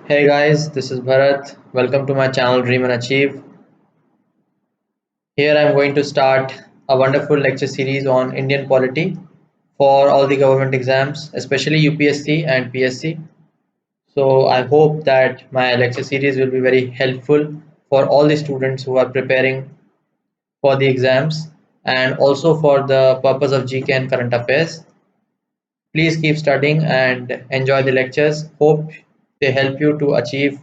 Hey guys, this is Bharat. Welcome to my channel Dream and Achieve. Here I am going to start a wonderful lecture series on Indian polity for all the government exams, especially UPSC and PSC. So I hope that my lecture series will be very helpful for all the students who are preparing for the exams and also for the purpose of GK and current affairs. Please keep studying and enjoy the lectures. Hope they help you to achieve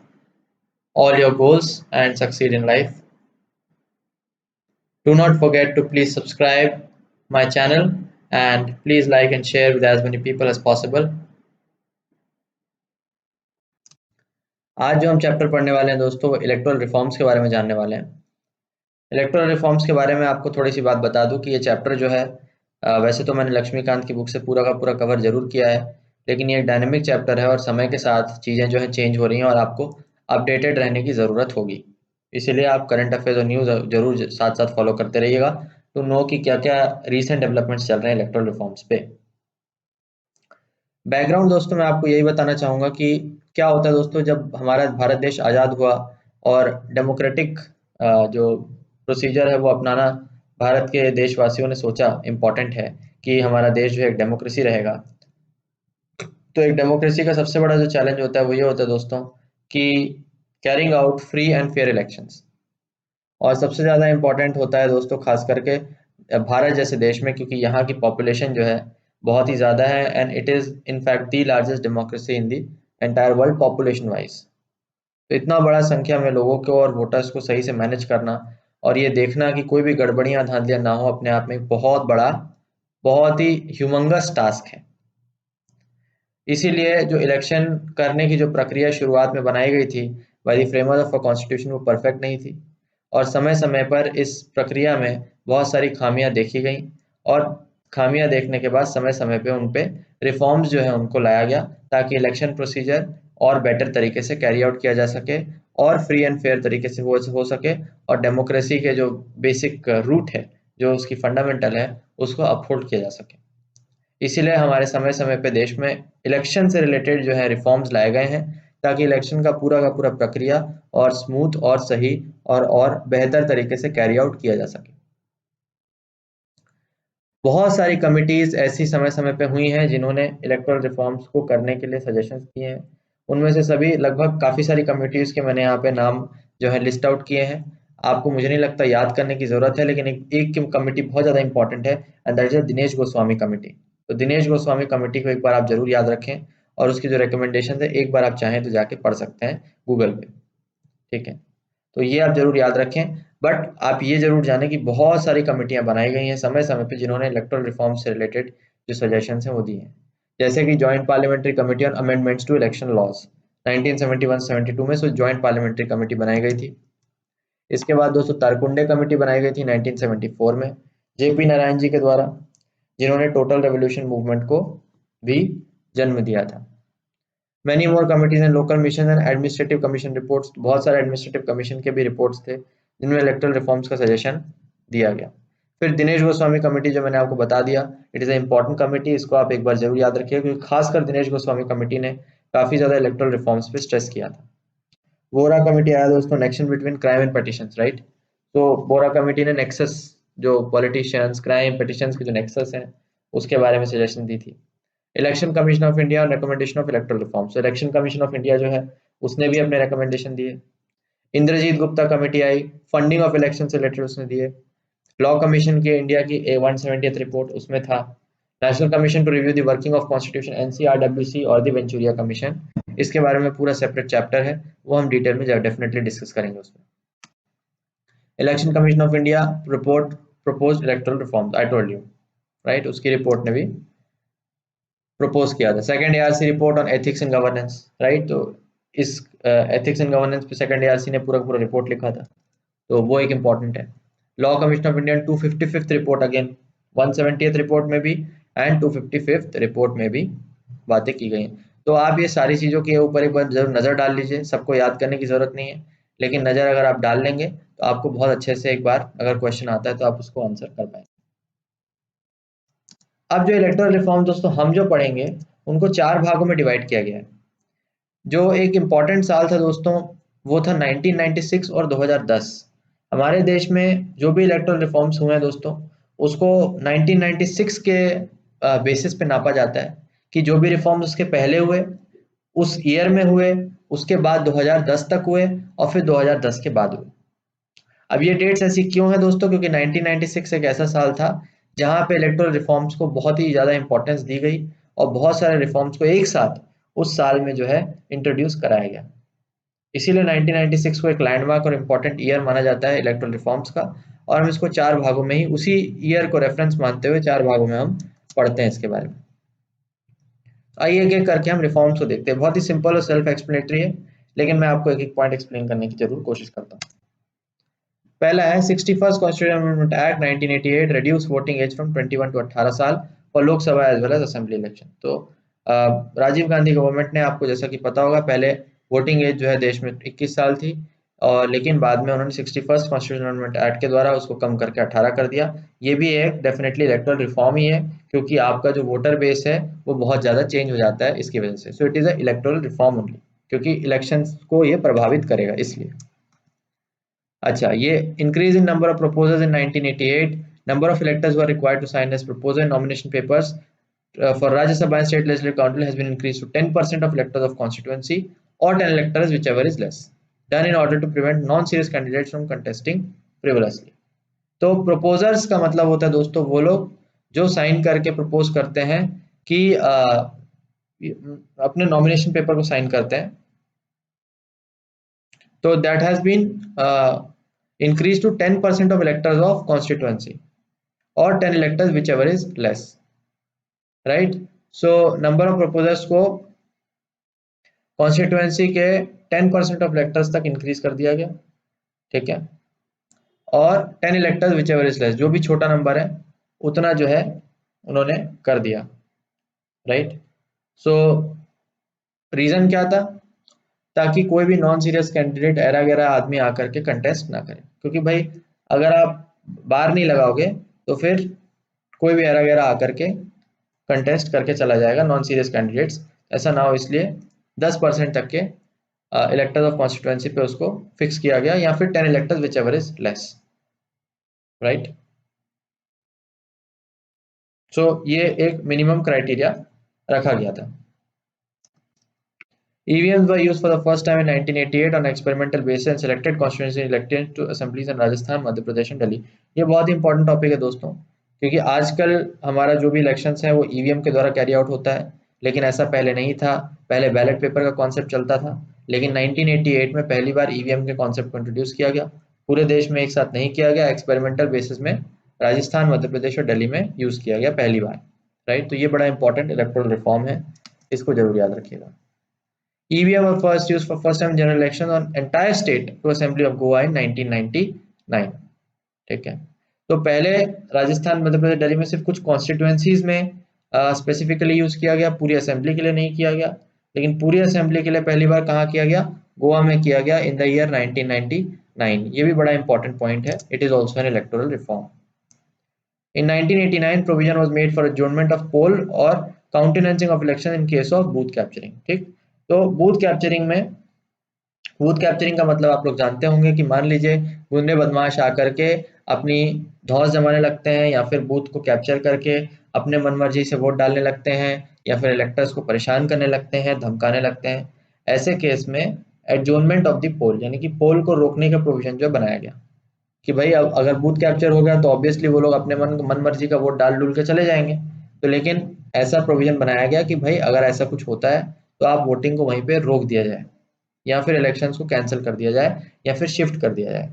all your goals and succeed in life. Do not forget to please subscribe my channel and please like and share with as many people as possible. आज जो हम chapter पढ़ने वाले हैं दोस्तों वो electoral reforms के बारे में जानने वाले हैं। इलेक्टोरल रिफॉर्म्स के बारे में आपको थोड़ी सी बात बता दूं कि ये चैप्टर जो है वैसे तो मैंने लक्ष्मीकांत की बुक से पूरा का पूरा कवर जरूर किया है, लेकिन ये एक डायनेमिक चैप्टर है और समय के साथ चीज़ें जो है चेंज हो रही हैं और आपको अपडेटेड रहने की ज़रूरत होगी। इसीलिए आप करंट अफेयर्स और न्यूज़ जरूर साथ साथ फॉलो करते रहिएगा टू नो कि क्या क्या रीसेंट डेवलपमेंट्स चल रहे हैं इलेक्टोरल रिफॉर्म्स पे। बैकग्राउंड दोस्तों मैं आपको यही बताना चाहूँगा कि क्या होता है दोस्तों, जब हमारा भारत देश आज़ाद हुआ और डेमोक्रेटिक जो प्रोसीजर है वो अपनाना भारत के देशवासियों ने सोचा इम्पॉर्टेंट है कि हमारा देश जो है एक डेमोक्रेसी रहेगा। तो एक डेमोक्रेसी का सबसे बड़ा जो चैलेंज होता है वो ये होता है दोस्तों कि carrying out free and fair elections. और सबसे ज़्यादा इम्पोर्टेंट होता है दोस्तों खास करके भारत जैसे देश में, क्योंकि यहाँ की पॉपुलेशन जो है बहुत ही ज़्यादा है and it is in fact the largest democracy in the entire world population wise. तो इतना बड़ा संख्या में लोगों को और वोटर्स को सही से मैनेज करना और ये देखना कि कोई भी गड़बड़ियाँ धांधलियाँ ना हो, अपने आप में एक बहुत बड़ा, बहुत ही ह्यूमंगस टास्क है। इसीलिए जो इलेक्शन करने की जो प्रक्रिया शुरुआत में बनाई गई थी by the framer of a constitution वो परफेक्ट नहीं थी और समय समय पर इस प्रक्रिया में बहुत सारी खामियां देखी गई और खामियां देखने के बाद समय समय पे उन पे रिफॉर्म्स जो है उनको लाया गया ताकि इलेक्शन प्रोसीजर और बेटर तरीके से कैरी आउट किया जा सके और फ्री एंड फेयर तरीके से वो हो सके और डेमोक्रेसी के जो बेसिक रूट है, जो उसकी फंडामेंटल है, उसको अपहोल्ड किया जा सके। इसीलिए हमारे समय समय पे देश में इलेक्शन से रिलेटेड जो है रिफॉर्म्स लाए गए हैं ताकि इलेक्शन का पूरा प्रक्रिया और स्मूथ और सही और बेहतर तरीके से कैरी आउट किया जा सके। बहुत सारी कमिटीज ऐसी समय समय पे हुई हैं जिन्होंने इलेक्टोरल रिफॉर्म्स को करने के लिए सजेशंस दिए हैं। उनमें से सभी लगभग काफ़ी सारी कमिटीज के मैंने यहाँ पे नाम जो है लिस्ट आउट किए हैं। आपको मुझे नहीं लगता याद करने की ज़रूरत है, लेकिन एक कमिटी बहुत ज़्यादा इंपॉर्टेंट है and that is Dinesh Goswami committee. तो दिनेश गोस्वामी कमेटी को एक बार आप जरूर याद रखें और उसकी जो रिकमेंडेशन है एक बार आप चाहें तो जाके पढ़ सकते हैं गूगल पे। ठीक है, तो ये आप जरूर याद रखें। बट आप ये जरूर जानें कि बहुत सारी कमेटियां बनाई गई हैं समय समय पे जिन्होंने इलेक्टोरल रिफॉर्म से रिलेटेड जो सजेशन हैं वो दिए हैं। जैसे कि joint parliamentary committee on amendments to election laws 1971-72 में जॉइंट पार्लियामेंट्री कमेटी बनाई गई थी। इसके बाद दोस्तों तारकुंडे कमेटी बनाई गई थी 1974 में जेपी नारायण जी के द्वारा, जिन्होंने टोटल रेवोल्यूशन मूवमेंट को भी जन्म दिया था। Many more committees and local mission and administrative commission reports, बहुत सारे एडमिनिस्ट्रेटिव कमीशन के भी रिपोर्ट्स थे जिनमें इलेक्टोरल रिफॉर्म्स का सजेशन दिया गया। फिर दिनेश गोस्वामी कमेटी जो मैंने आपको बता दिया, it is a important committee, इसको आप एक बार जरूर याद रखिए क्योंकि खासकर दिनेश गोस्वामी कमेटी ने काफ़ी ज़्यादा इलेक्टोरल रिफॉर्म्स पे स्ट्रेस किया था। बोरा कमेटी आया दोस्तों, nexus between crime and politicians, right. तो बोरा कमेटी ने नेक्सस, जो पॉलिटिशियंस क्राइम पटिशंस के जो नेक्सस हैं उसके बारे में सजेशन दी थी। इलेक्शन कमीशन ऑफ इंडिया और रिकमेंडेशन ऑफ इलेक्टोरल रिफॉर्म, तो इलेक्शन कमीशन ऑफ इंडिया जो है उसने भी अपने रिकमेंडेशन दिए। इंद्रजीत गुप्ता कमेटी आई, फंडिंग ऑफ इलेक्शन से रिलेटेड उसने दिए। लॉ कमीशन की इंडिया की A170th रिपोर्ट उसमें था। National commission to review the working of constitution NCRWC और द वेंचुरिया कमीशन, इसके बारे में पूरा सेपरेट चैप्टर है, वो हम डिटेल में डेफिनेटली डिस्कस करेंगे उसमें। Election commission of India report proposed electoral reforms, I told you right, उसकी रिपोर्ट ने भी प्रपोज किया था। Second ARC report on ethics and governance, right. तो इस एथिक्स एंड गवर्नेंस पे सेकंड ARC ने पूरा रिपोर्ट लिखा था, तो वो एक इंपॉर्टेंट है। Law commission of India 255th report, again 170th report में भी एंड 255th रिपोर्ट में भी बातें की गई। तो आप ये सारी चीज़ों के ऊपर एक बार जरूर नज़र डाल लीजिए, सबको याद करने की ज़रूरत नहीं है, लेकिन नज़र अगर आप डाल लेंगे तो आपको बहुत अच्छे से एक बार अगर क्वेश्चन आता है तो आप उसको आंसर कर पाएंगे। अब जो इलेक्टोरल रिफॉर्म दोस्तों हम जो पढ़ेंगे उनको चार भागों में डिवाइड किया गया है। जो एक इम्पॉर्टेंट साल था दोस्तों, वो था 1996 और 2010। हमारे देश में जो भी इलेक्टोरल रिफॉर्म्स हुए हैं दोस्तों, उसको 1996 के बेसिस पे नापा जाता है कि जो भी रिफॉर्म्स उसके पहले हुए, उस ईयर में हुए, उसके बाद 2010 तक हुए और फिर 2010 के बाद हुए। अब ये डेट्स ऐसी क्यों है दोस्तों? क्योंकि 1996 एक ऐसा साल था जहां पे इलेक्टोरल रिफॉर्म्स को बहुत ही ज़्यादा इंपॉर्टेंस दी गई और बहुत सारे रिफॉर्म्स को एक साथ उस साल में जो है इंट्रोड्यूस कराया गया। इसीलिए 1996 को एक लैंडमार्क और इम्पोर्टेंट ईयर माना जाता है इलेक्टोरल रिफॉर्म्स का। और हम इसको 4 भागों में ही उसी ईयर को रेफरेंस मानते हुए 4 भागों में हम पढ़ते हैं इसके बारे में। आइए एक एक करके हम रिफॉर्म्स को देखते हैं। बहुत ही सिंपल और सेल्फ एक्सप्लेनेटरी है, लेकिन मैं आपको एक एक पॉइंट एक्सप्लेन करने की जरूर कोशिश करता हूँ। पहला है 61st constitution amendment act 1988 reduce voting age from 21 to 18 साल for Lok Sabha as well as assembly election. तो राजीव गांधी गवर्नमेंट ने, आपको जैसा कि पता होगा, पहले वोटिंग एज जो है देश में 21 साल थी, और लेकिन बाद में उन्होंने 61st कॉन्स्टिट्यूशन अमेंडमेंट एक्ट के द्वारा उसको कम करके 18 कर दिया। ये भी एक डेफिनेटली इलेक्टोरल रिफॉर्म ही है, क्योंकि आपका जो वोटर बेस है वो बहुत ज़्यादा चेंज हो जाता है इसकी वजह से। So it is a electoral reform only, क्योंकि इलेक्शंस को ये प्रभावित करेगा इसलिए। अच्छा, ये increase in number of proposals in 1988, number of electors were required to sign as proposal nomination papers for Rajya Sabha and state legislative council has been increased to 10% of electors of constituency or 10 electors whichever is less, done in order to prevent non-serious candidates from contesting frivolously। तो proposers का मतलब होता है दोस्तों वो लोग जो sign करके प्रपोज करते हैं कि अपने नॉमिनेशन पेपर को साइन करते हैं, तो that has been increased to 10% of electors of constituency or 10 electors whichever is less, right? So number of proposals को कॉन्स्टिट्यूएंसी के 10% ऑफ इलेक्टर्स तक इंक्रीज कर दिया गया, ठीक है। और 10 electors whichever is less, जो भी छोटा नंबर है उतना जो है उन्होंने कर दिया, राइट। सो रीजन क्या था? ताकि कोई भी नॉन सीरियस कैंडिडेट ऐरा गैरा आदमी आकर के कंटेस्ट ना करे, क्योंकि भाई अगर आप बार नहीं लगाओगे तो फिर कोई भी ऐरा गैरा आकर के कंटेस्ट करके चला जाएगा, नॉन सीरियस कैंडिडेट्स ऐसा ना हो, इसलिए 10% तक के इलेक्टर्स ऑफ कॉन्स्टिट्यूएंसी पे उसको फिक्स किया गया, या फिर 10 electors whichever is less, right. So ये एक मिनिमम क्राइटेरिया रखा गया था। EVMs were used for the first time in 1988 on experimental basis and selected constituencies elected to assemblies in Rajasthan, Madhya Pradesh और दिल्ली। ये बहुत ही इंपॉर्टेंट टॉपिक है दोस्तों, क्योंकि आजकल हमारा जो भी इलेक्शंस है वो ईवीएम के द्वारा कैरी आउट होता है, लेकिन ऐसा पहले नहीं था। पहले बैलेट पेपर का कॉन्सेप्ट चलता था, लेकिन 1988 में पहली बार ईवीएम के कॉन्सेप्ट को इंट्रोड्यूस किया गया। पूरे देश में एक साथ नहीं किया गया, एक्सपेरिमेंटल बेसिस में राजस्थान, मध्य प्रदेश और दिल्ली में यूज किया गया पहली बार, राइट। तो ये बड़ा इंपॉर्टेंट इलेक्टोरल रिफॉर्म है, इसको जरूर याद रखिएगा। EVM was first used for first time general election on entire state to Assembly of Goa in 1999, ठीक है। तो पहले राजस्थान, मध्य प्रदेश, दिल्ली में सिर्फ कुछ कॉन्स्टिट्यूएंसीज में स्पेसिफिकली यूज किया गया, पूरी असेंबली के लिए नहीं किया गया। लेकिन पूरी असेंबली के लिए पहली बार कहाँ किया गया? गोवा में किया गया इन द ईयर 1999। ये भी बड़ा इंपॉर्टेंट पॉइंट है। It is also an electoral reform. In 1989, provision was made for adjournment of poll और countenancing of election in case of booth capturing, ठीक। तो बूथ कैप्चरिंग का मतलब आप लोग जानते होंगे कि मान लीजिए गुंडे बदमाश आकर के अपनी धौंस जमाने लगते हैं, या फिर बूथ को कैप्चर करके अपने मनमर्जी से वोट डालने लगते हैं, या फिर इलेक्टर्स को परेशान करने लगते हैं, धमकाने लगते हैं। ऐसे केस में एडजोर्नमेंट ऑफ द पोल, यानी कि पोल को रोकने का प्रोविजन जो बनाया गया कि भाई अब अगर बूथ कैप्चर हो गया तो ऑब्वियसली वो लोग अपने मन मर्जी का वोट डाल डूल के चले जाएंगे। तो लेकिन ऐसा प्रोविजन बनाया गया कि भाई अगर ऐसा कुछ होता है तो आप वोटिंग को वहीं पे रोक दिया जाए, या फिर इलेक्शंस को कैंसिल कर दिया जाए, या फिर शिफ्ट कर दिया जाए।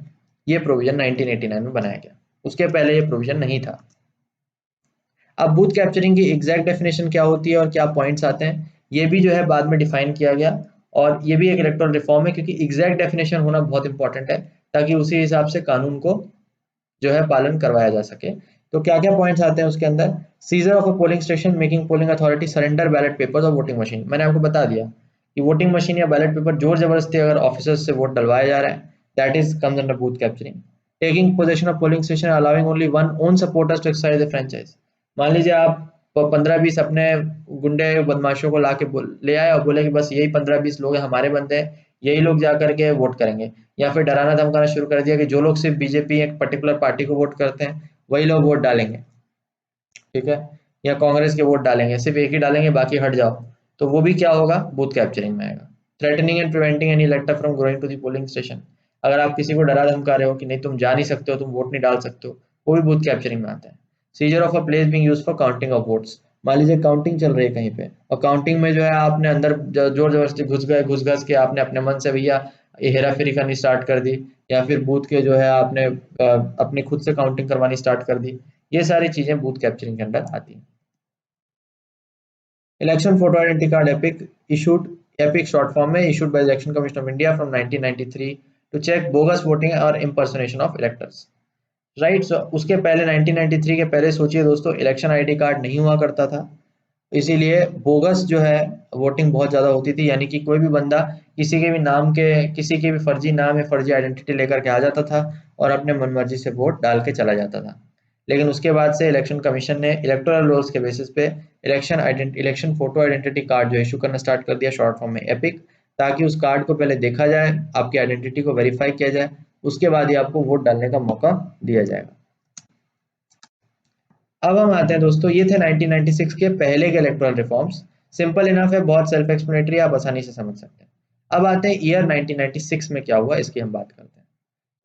ये प्रोविजन 1989 में बनाया गया, उसके पहले ये प्रोविजन नहीं था। अब बूथ कैप्चरिंग की एग्जैक्ट डेफिनेशन क्या होती है और क्या पॉइंट्स आते हैं, ये भी जो है बाद में डिफाइन किया गया, और ये भी एक इलेक्टोरल रिफॉर्म है, क्योंकि एग्जैक्ट डेफिनेशन होना बहुत इंपॉर्टेंट है, ताकि उसी हिसाब से कानून को जो है पालन करवाया जा सके। तो क्या क्या पॉइंट्स आते हैं उसके अंदर? Scissor of a polling station, making polling authority surrender ballot papers और वोटिंग मशीन। मैंने आपको बता दिया कि वोटिंग मशीन या बैलेट पेपर जोर जबरदस्ती अगर ऑफिसर्स से वोट डलवाया जा रहा है, that is comes under booth capturing. Taking position of polling station, allowing only one own supporters to exercise the franchise. मान लीजिए आप 15-20 अपने गुंडे बदमाशों को ला के ले आए और बोले कि बस यही 15-20 लोग हैं, हमारे बंदे हैं, यही लोग जा करके वोट करेंगे। या फिर डराना धमकाना शुरू कर दिया कि जो लोग सिर्फ बीजेपी एक पर्टिकुलर पार्टी को वोट करते हैं वही लोग वोट डालेंगे, ठीक है, या कांग्रेस के वोट डालेंगे, सिर्फ एक ही डालेंगे, बाकी हट जाओ। तो वो भी क्या होगा, बूथ कैप्चरिंग में आएगा। Threatening and preventing any elector from going to the polling station, अगर आप किसी को डरा धमका रहे हो कि नहीं तुम जा नहीं सकते हो, तुम वोट नहीं डाल सकते हो, वो भी बूथ कैप्चरिंग में आता है। Scissor of a place being used for counting of votes, मान लीजिए काउंटिंग चल रही है कहीं पे और काउंटिंग में जो है आपने अंदर जोर जबरदस्ती घुस घस के आपने अपने मन से भैया ये हेरा फेरी करनी स्टार्ट कर दी, या फिर बूथ के जो है आपने अपनी खुद से काउंटिंग करवानी स्टार्ट कर दी, ये सारी चीजें बूथ कैप्चरिंग के अंदर आती हैं। Election photo identity card EPIC short form में issued by election commission of India from 1993 to check bogus voting और impersonation of electors. Right, so उसके पहले 1993 के पहले सोचिए दोस्तों, इलेक्शन आईडी कार्ड नहीं हुआ करता था, इसीलिए बोगस जो है वोटिंग बहुत ज़्यादा होती थी, यानी कि कोई भी बंदा किसी के भी नाम के, किसी के भी फर्जी नाम या फर्जी आइडेंटिटी लेकर के आ जाता था और अपने मनमर्जी से वोट डाल के चला जाता था। लेकिन उसके बाद से इलेक्शन कमीशन ने इलेक्टोरल रोल्स के बेसिस पे इलेक्शन फोटो आइडेंटिटी कार्ड जो इशू करना स्टार्ट कर दिया, शॉर्ट फॉर्म में एपिक, ताकि उस कार्ड को पहले देखा जाए, आपकी आइडेंटिटी को वेरीफाई किया जाए, उसके बाद ही आपको वोट डालने का मौका दिया जाएगा। अब हम आते हैं दोस्तों, ये थे 1996 के पहले के इलेक्टोरल रिफॉर्म्स। सिंपल इनफ है, बहुत सेल्फ एक्सप्लेनेटरी, आप आसानी से समझ सकते हैं। अब आते हैं ईयर 1996 में क्या हुआ, इसकी हम बात करते हैं।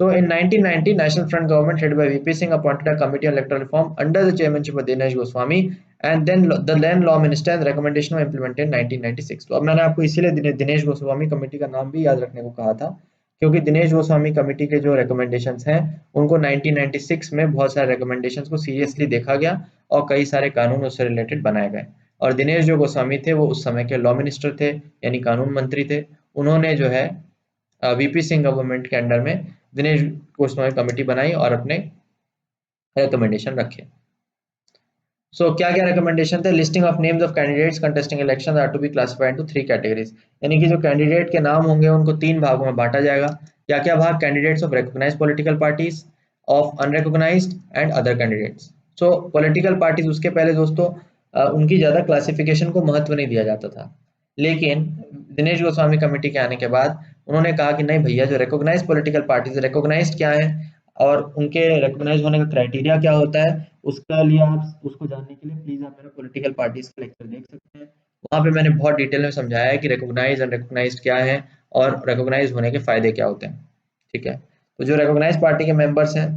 So in 1990, National Front government headed by VP Singh appointed a committee on electoral reform under the chairmanship of Dinesh Goswami and the then law minister, and the recommendation were implemented in 1996. तो अब मैंने आपको इसीलिए Dinesh Goswami committee का नाम भी याद रखने को कहा था, क्योंकि दिनेश गोस्वामी कमेटी के जो रिकमेंडेशंस हैं उनको 1996 में बहुत सारे रिकमेंडेशंस को सीरियसली देखा गया और कई सारे कानून उससे रिलेटेड बनाए गए। और दिनेश जो गोस्वामी थे वो उस समय के लॉ मिनिस्टर थे, यानी कानून मंत्री थे। उन्होंने जो है वीपी सिंह गवर्नमेंट के अंडर में दिनेश गोस्वामी कमेटी बनाई और अपने रिकमेंडेशन रखे। सो क्या क्या रिकमेंडेशन थे? Listing of names of candidates contesting election are to be classified into 3 categories, यानी कि जो कैंडिडेट के नाम होंगे उनको 3 भागों में बांटा जाएगा। क्या क्या भाग? Candidates of recognised political parties, of unrecognised and other candidates. So political parties, उसके पहले दोस्तों उनकी ज्यादा क्लासिफिकेशन को महत्व नहीं दिया जाता था, लेकिन दिनेश गोस्वामी कमेटी के आने के बाद उन्होंने कहा कि नहीं भैया, जो रिकॉग्नाइज्ड पॉलिटिकल पार्टीज, रिकॉग्नाइज्ड क्या है और उनके रिकॉग्नाइज होने का क्राइटेरिया क्या होता है, उसका लिए आप उसको जानने के लिए प्लीज आप मेरा पॉलिटिकल पार्टीज का लेक्चर देख सकते हैं। वहां पे मैंने बहुत डिटेल में समझाया है कि रिकॉग्नाइज एंड रिकॉग्नाइज्ड क्या है और रिकॉग्नाइज होने के फायदे क्या होते हैं, ठीक है। तो जो रिकॉग्नाइज पार्टी के मेंबर्स हैं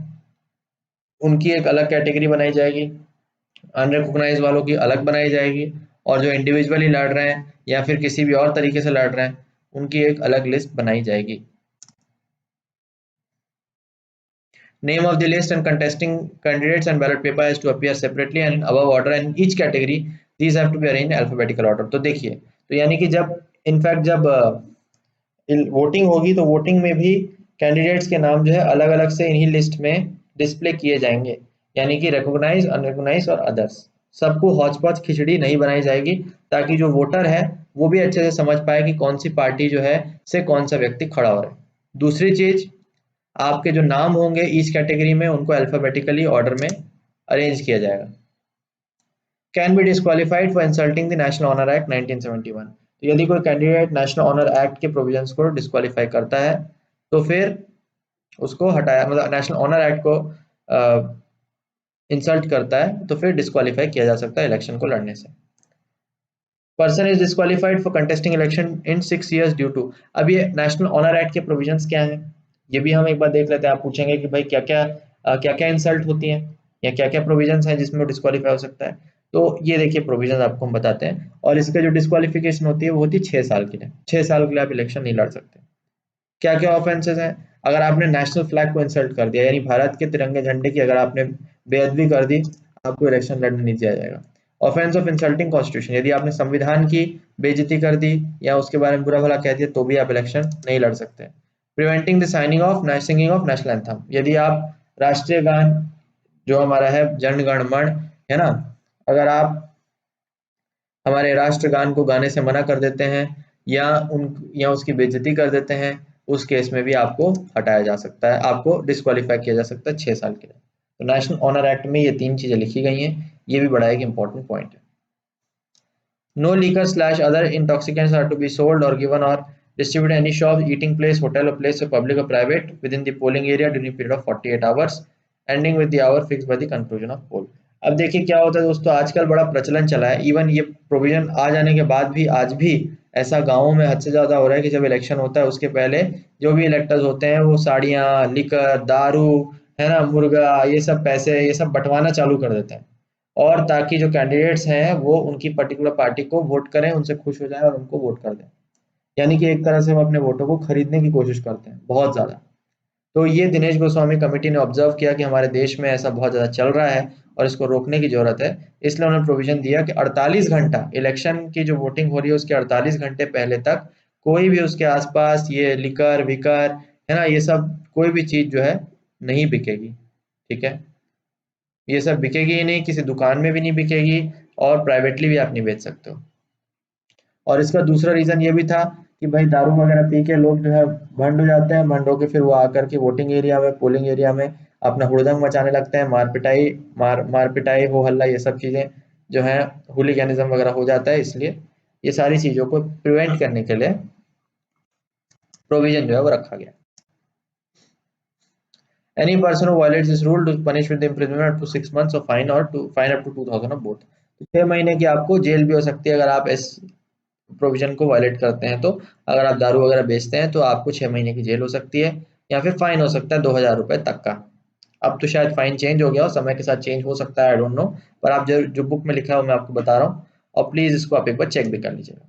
उनकी एक अलग कैटेगरी बनाई जाएगी, अनरिकॉग्नाइज वालों की अलग बनाई जाएगी, और जो इंडिविजुअली लड़ रहे हैं या फिर किसी भी और तरीके से लड़ रहे हैं उनकी एक अलग लिस्ट बनाई जाएगी। Name of the list and contesting candidates and ballot paper has to appear separately and in above order, and in each category these have to be arranged in alphabetical order। तो देखिए, तो यानी कि जब in fact जब voting होगी तो voting में भी कैंडिडेट्स के नाम जो है अलग अलग से इन्हीं लिस्ट में डिस्प्ले किए जाएंगे, यानी कि रिकॉग्नाइज, अनरिकॉग्नाइज और अदर्स। सबको हौच पौच खिचड़ी नहीं बनाई जाएगी, ताकि जो वोटर है वो भी अच्छे से समझ पाए कि कौन सी पार्टी जो है से कौन सा व्यक्ति खड़ा हो रहा है। दूसरी चीज, आपके जो नाम होंगे ईच कैटेगरी में उनको अल्फाबेटिकली ऑर्डर में अरेंज किया जाएगा। Can be disqualified for insulting the national honour act 1971, तो यदि कोई कैंडिडेट नेशनल ऑनर एक्ट के प्रोविजंस को डिस्क्वालीफाई करता है तो फिर उसको हटाया, मतलब नेशनल ऑनर एक्ट को इंसल्ट करता है तो फिर डिस्क्वालीफाई किया जा सकता है इलेक्शन को लड़ने से। Person is disqualified for contesting election in 6 years due to, अब ये नेशनल ऑनर एक्ट के प्रोविजंस क्या हैं ये भी हम एक बार देख लेते हैं। आप पूछेंगे कि भाई क्या क्या इंसल्ट होती हैं या क्या क्या प्रोविजंस हैं जिसमें वो डिस्क्वालीफाई हो सकता है। तो ये देखिए प्रोविजंस आपको हम बताते हैं, और इसका जो डिस्क्वालिफिकेशन होती है वो होती है 6 साल के लिए। 6 साल के लिए आप इलेक्शन नहीं लड़ सकते। क्या क्या ऑफेंसेस हैं? अगर आपने नेशनल फ्लैग को इंसल्ट कर दिया, यानी भारत के तिरंगे झंडे की अगर आपने बेअदबी कर दी, आपको इलेक्शन लड़ने नहीं दिया जाएगा। ऑफेंस ऑफ इंसल्टिंग कॉन्स्टिट्यूशन, यदि आपने संविधान की बेइज्जती कर दी या उसके बारे में बुरा भला कह दिया तो भी आप इलेक्शन नहीं लड़ सकते। Preventing the singing of national anthem, यदि आप राष्ट्रीय गान जो हमारा है जन गण मन है ना, अगर आप हमारे राष्ट्रगान को गाने से मना कर देते हैं या उसकी बेइज्जती कर देते हैं, उस केस में भी आपको हटाया जा सकता है, आपको डिस्क्वालीफाई किया जा सकता है 6 साल के लिए। तो नेशनल ऑनर एक्ट में ये 3 चीजें लिखी गई हैं, ये भी बड़ा एक इंपॉर्टेंट पॉइंट है। No liquor slash other intoxicants are to be sold or given or distributed in any shop, eating place, hotel or place of public or private within the polling area during a period of 48 hours, ending with the hour fixed by the conclusion of poll. अब देखिए क्या होता है दोस्तों, आजकल बड़ा प्रचलन चला है, इवन ये प्रोविजन आ जाने के बाद भी आज भी ऐसा गाँवों में हद से ज़्यादा हो रहा है कि जब इलेक्शन होता है उसके पहले जो भी इलेक्टर्स होते हैं वो साड़ियाँ, लिकर, दारू, है ना, मुर्गा, ये सब पैसे, ये सब बंटवाना चालू कर देते हैं। और ताकि जो कैंडिडेट्स हैं वो उनकी पर्टिकुलर पार्टी को वोट करें, उनसे खुश हो जाएं और उनको वोट कर दें। यानी कि एक तरह से हम अपने वोटों को खरीदने की कोशिश करते हैं बहुत ज़्यादा। तो ये दिनेश गोस्वामी कमेटी ने ऑब्जर्व किया कि हमारे देश में ऐसा बहुत ज़्यादा चल रहा है और इसको रोकने की ज़रूरत है। इसलिए उन्होंने प्रोविज़न दिया कि 48 घंटा इलेक्शन की जो वोटिंग हो रही है उसके 48 घंटे पहले तक कोई भी उसके आस-पास ये लिकर-विकर, है ना, ये सब कोई भी चीज़ जो है नहीं बिकेगी। ठीक है? ये सब बिकेगी ही नहीं, किसी दुकान में भी नहीं बिकेगी और प्राइवेटली भी आप नहीं बेच सकते हो। और इसका दूसरा रीज़न ये भी था कि भाई दारू वगैरह पी के लोग जो है भंड हो जाते हैं, भंड होके फिर वो आकर के वोटिंग एरिया में, पोलिंग एरिया में अपना हुड़दंग मचाने लगते हैं, मार पिटाई, हो हल्ला, ये सब चीज़ें जो है हुलिगैनिज्म वगैरह हो जाता है। इसलिए ये सारी चीज़ों को प्रिवेंट करने के लिए प्रोविजन जो है वो रखा गया। Any person who violates this rule to punish with imprisonment up to 6 months or fine or to fine up to 2000 of both। तो 6 महीने की आपको जेल भी हो सकती है अगर आप इस प्रोविजन को वायलेट करते हैं। तो अगर आप दारू वगैरह बेचते हैं तो आपको 6 महीने की जेल हो सकती है या फिर फाइन हो सकता है 2000 रुपए तक का। अब तो शायद फाइन चेंज हो गया हो, समय के साथ चेंज हो सकता है, आई डोंट नो, पर आप जो जो बुक में लिखा है वो मैं आपको बता रहा हूँ और प्लीज इसको आप एक बार चेक भी कर लीजिएगा।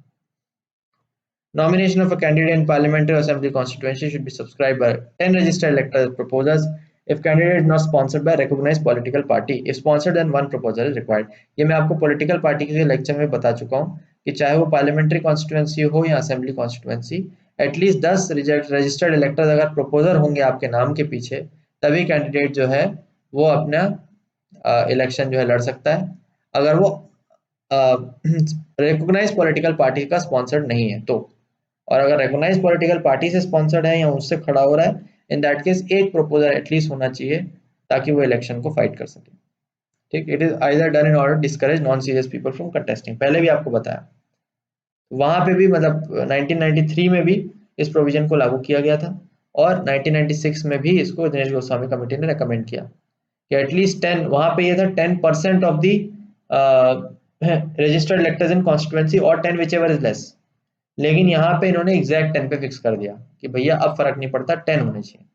Nomination of a candidate in parliamentary or assembly constituency should be subscribed by 10 registered electors proposers if candidate is not sponsored by recognized political party. If sponsored, then one proposer is required। ये मैं आपको political party के lecture में बता चुका हूँ कि चाहे वो पार्लियामेंट्री कॉन्स्टिट्यूएंसी हो या assembly constituency, at least 10 registered electors अगर प्रपोजर होंगे आपके नाम के पीछे, तभी कैंडिडेट जो है वो अपना इलेक्शन जो है लड़ सकता है। अगर वो रिकॉग्नाइज पॉलिटिकल पार्टी का स्पॉन्सर्ड नहीं है तो, और अगर रिकॉग्नाइज पॉलिटिकल पार्टी से स्पॉन्सर्ड है या उससे खड़ा हो रहा है, इन दैट केस एक प्रपोजर एटलीस्ट होना चाहिए ताकि वो इलेक्शन को फाइट कर सके। ठीक, it is either done in order discourage non serious people from contesting. पहले भी आपको बताया, वहां पे भी मतलब 1993 में भी इस प्रोविजन को लागू किया गया था और 1996 में भी इसको दिनेश गोस्वामी कमेटी ने रेकमेंड किया कि एटलीस्ट 10, वहां पे ये था 10% of the registered electors in constituency और 10 विच एवर इज लेस। लेकिन यहाँ पे इन्होंने एग्जैक्ट 10 पे फिक्स कर दिया कि भैया अब फर्क नहीं पड़ता, 10 होने चाहिए।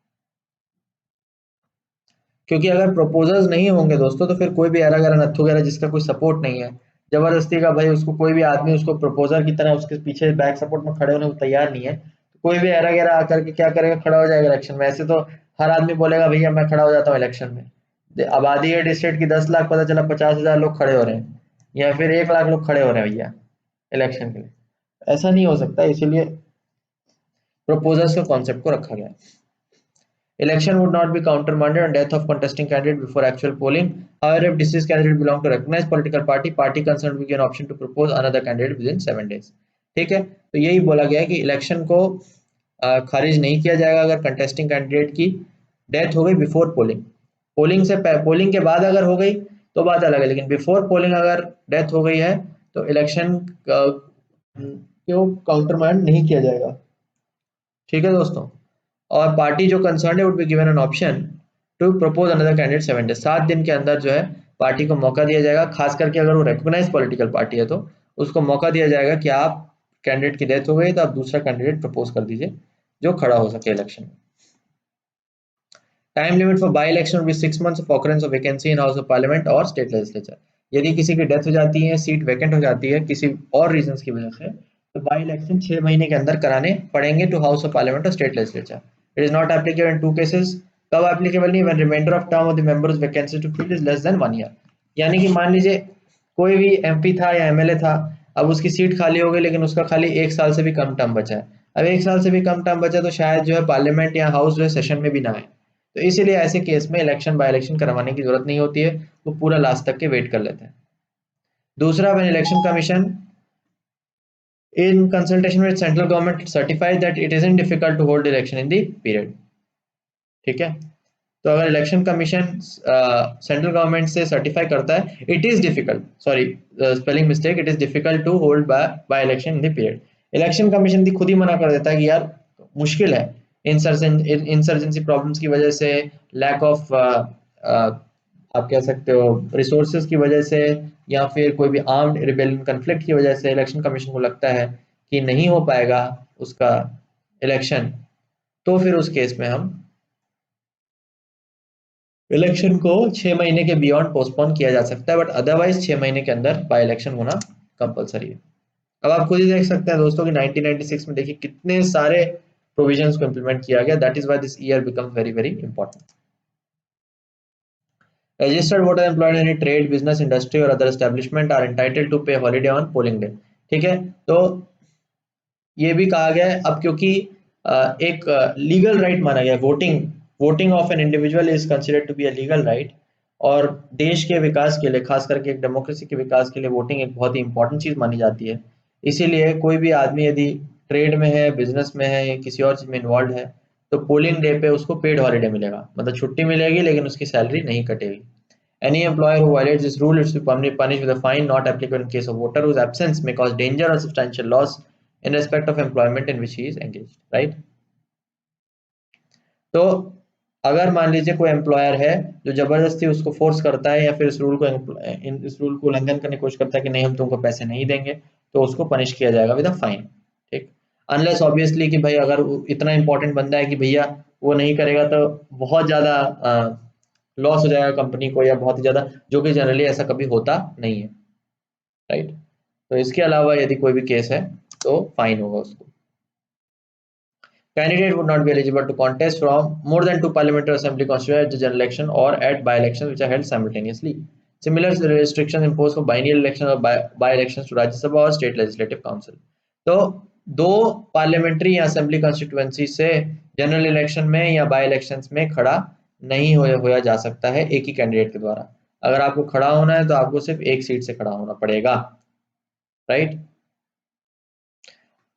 क्योंकि अगर प्रपोजल्स नहीं होंगे दोस्तों तो फिर कोई भी एरा गैरा नत्थु गैरा जिसका कोई सपोर्ट नहीं है, जबरदस्ती का भाई उसको कोई भी आदमी उसको प्रपोजर की तरह उसके पीछे बैक सपोर्ट में खड़े होने को तैयार नहीं है, तो कोई भी एरा गैरा आकर के क्या करेगा, खड़ा हो जाएगा इलेक्शन में। ऐसे तो हर आदमी बोलेगा भैया मैं खड़ा हो जाता हूँ इलेक्शन में। आबादी है डिस्ट्रिक्ट की 10 लाख, पता चला 50,000 लोग खड़े हो रहे हैं या फिर 1 लाख लोग खड़े हो रहे हैं भैया इलेक्शन के लिए। ऐसा नहीं हो सकता, इसीलिए प्रपोजल्स के कॉन्सेप्ट को रखा गया। Election would not be countermanded on death of contesting candidate before actual polling. However, if deceased candidate belong to recognized political party, party concerned will get an option to propose another candidate within 7 days। ठीक है, तो यही बोला गया है कि election को खारिज नहीं किया जाएगा अगर कंटेस्टिंग कैंडिडेट की डेथ हो गई बिफोर पोलिंग। पोलिंग के बाद अगर हो गई तो बात अलग है, लेकिन बिफोर पोलिंग अगर डेथ हो गई है तो इलेक्शन को काउंटरमांड नहीं किया जाएगा। ठीक है दोस्तों, और पार्टी जो कंसर्न है would be given an option to propose another candidate 7 days. 7 दिन के अंदर जो है पार्टी को मौका दिया जाएगा, खास करके अगर वो रिकॉग्नाइज पॉलिटिकल पार्टी है तो उसको मौका दिया जाएगा कि आप कैंडिडेट की डेथ हो गई तो आप दूसरा कैंडिडेट प्रपोज कर दीजिए जो खड़ा हो सके इलेक्शन में। Time limit for by election with 6 months of occurrence of vacancy in house of parliament और स्टेट लेजिस्लेचर। यदि किसी की डेथ हो जाती है, सीट वैकेंट हो जाती है किसी और रीजंस की वजह से, तो बाई इलेक्शन 6 महीने के अंदर कराने पड़ेंगे टू हाउस ऑफ पार्लियामेंट और state legislature. It is not applicable in 2 cases. कब एप्लीकेबल नहीं, when reminder of term of the members vacancy to fill is less than 1 year. यानी कि मान लीजिए कोई भी एमपी था या एमएलए था, अब उसकी सीट खाली हो गई लेकिन उसका खाली 1 साल से भी कम टर्म बचा है। अब 1 साल से भी कम टर्म बचा तो शायद जो है पार्लियामेंट या हाउस जो है सेशन में भी ना आए, तो इसीलिए ऐसे केस में इलेक्शन बाय इलेक्शन करवाने की जरूरत नहीं होती है, वो पूरा लास्ट तक के वेट कर लेते हैं। दूसरा, when election commission in consultation with central government certifies that it isn't difficult to hold election in the period। ठीक है, तो अगर इलेक्शन कमीशन सेंट्रल गवर्नमेंट से सर्टिफाई करता है, it is difficult, sorry spelling mistake, it is difficult to hold by election in the period. Election commission भी खुद ही मना कर देता है कि यार मुश्किल है, इंसर्जेंसी प्रॉब्लम्स की वजह से, लैक ऑफ आप कह सकते हो रिसोर्सेज की वजह से, या फिर कोई भी आर्म्ड रिबेलियन कन्फ्लिक्ट की वजह से इलेक्शन कमीशन को लगता है कि नहीं हो पाएगा उसका इलेक्शन, तो फिर उस केस में हम इलेक्शन को 6 महीने के बियॉन्ड पोस्टपोन किया जा सकता है, बट अदरवाइज 6 महीने के अंदर बाय इलेक्शन होना कंपलसरी है। अब आप खुद ही देख सकते हैं दोस्तों कि 1996 में देखिए कितने सारे प्रोविजंस को इंप्लीमेंट किया गया। That is why this year become very very important. Registered voter employed in trade, business, industry और other establishment are entitled to pay holiday on polling day. ठीक है, तो ये भी कहा गया है अब, क्योंकि एक लीगल राइट माना गया, voting of an individual is considered to be a legal right, और देश के विकास के लिए, खास करके एक डेमोक्रेसी के विकास के लिए वोटिंग एक बहुत ही इंपॉर्टेंट चीज मानी जाती है। इसीलिए कोई भी आदमी यदि ट्रेड में है, बिजनेस में है या किसी और चीज में इन्वॉल्व है, तो पोलिंग डे पे उसको पेड हॉलीडे मिलेगा, मतलब छुट्टी मिलेगी लेकिन उसकी सैलरी नहीं कटेगी। Any employer who violates this rule is to be punished with a fine not applicable in case of voter whose absence may cause danger or substantial loss in respect of employment in which he is engaged, right? तो अगर मान लीजिए कोई employer है जो जबरदस्ती उसको force करता है या फिर इस रूल को उल्लंघन करने की कोशिश करता है कि नहीं हम तुमको पैसे नहीं देंगे, तो उसको पनिश किया जाएगा विद अ फाइन। ठीक, अनलेस ऑब्वियसली कि भाई अगर इतना इंपॉर्टेंट बंदा है कि भैया वो नहीं करेगा तो बहुत ज्यादा लॉस हो जाएगा कंपनी को, या बहुत ही ज्यादा, जो कि जनरली ऐसा कभी होता नहीं है, राइट। तो इसके अलावा यदि कोई भी केस है तो फाइन होगा उसको। Candidate would not be eligible to contest from more than 2 parliamentary assembly constituencies at the general election or at by-elections which are held simultaneously. Similar restrictions imposed for biennial elections or by-elections to Rajya Sabha or State Legislative Council. तो दो parliamentary या assembly constituency से general election में या bye elections में खड़ा नहीं होया जा सकता है एक ही कैंडिडेट के द्वारा। अगर आपको खड़ा होना है तो आपको सिर्फ एक सीट से खड़ा होना पड़ेगा, राइट।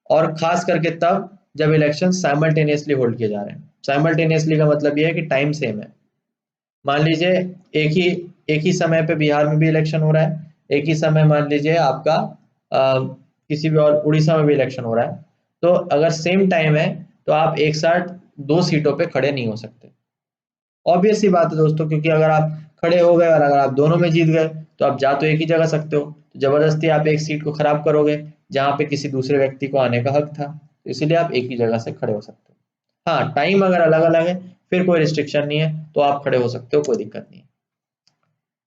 और खास करके तब जब इलेक्शन साइमल्टेनियसली होल्ड किए जा रहे हैं। साइमल्टेनियसली का मतलब ये है कि टाइम सेम है। मान लीजिए एक ही समय पे बिहार में भी इलेक्शन हो रहा है, एक ही समय मान लीजिए आपका किसी भी और उड़ीसा में भी इलेक्शन हो रहा है, तो अगर सेम टाइम है तो आप एक साथ दो सीटों पे खड़े नहीं हो सकते। ऑब्वियस सी बात है दोस्तों, क्योंकि अगर आप खड़े हो गए और अगर आप दोनों में जीत गए तो आप जा तो एक ही जगह सकते हो, तो जबरदस्ती आप एक सीट को खराब करोगे जहां पे किसी दूसरे व्यक्ति को आने का हक था, तो इसीलिए आप एक ही जगह से खड़े हो सकते हो। हाँ, टाइम अगर अलग अलग है फिर कोई रिस्ट्रिक्शन नहीं है, तो आप खड़े हो सकते हो, कोई दिक्कत नहीं है।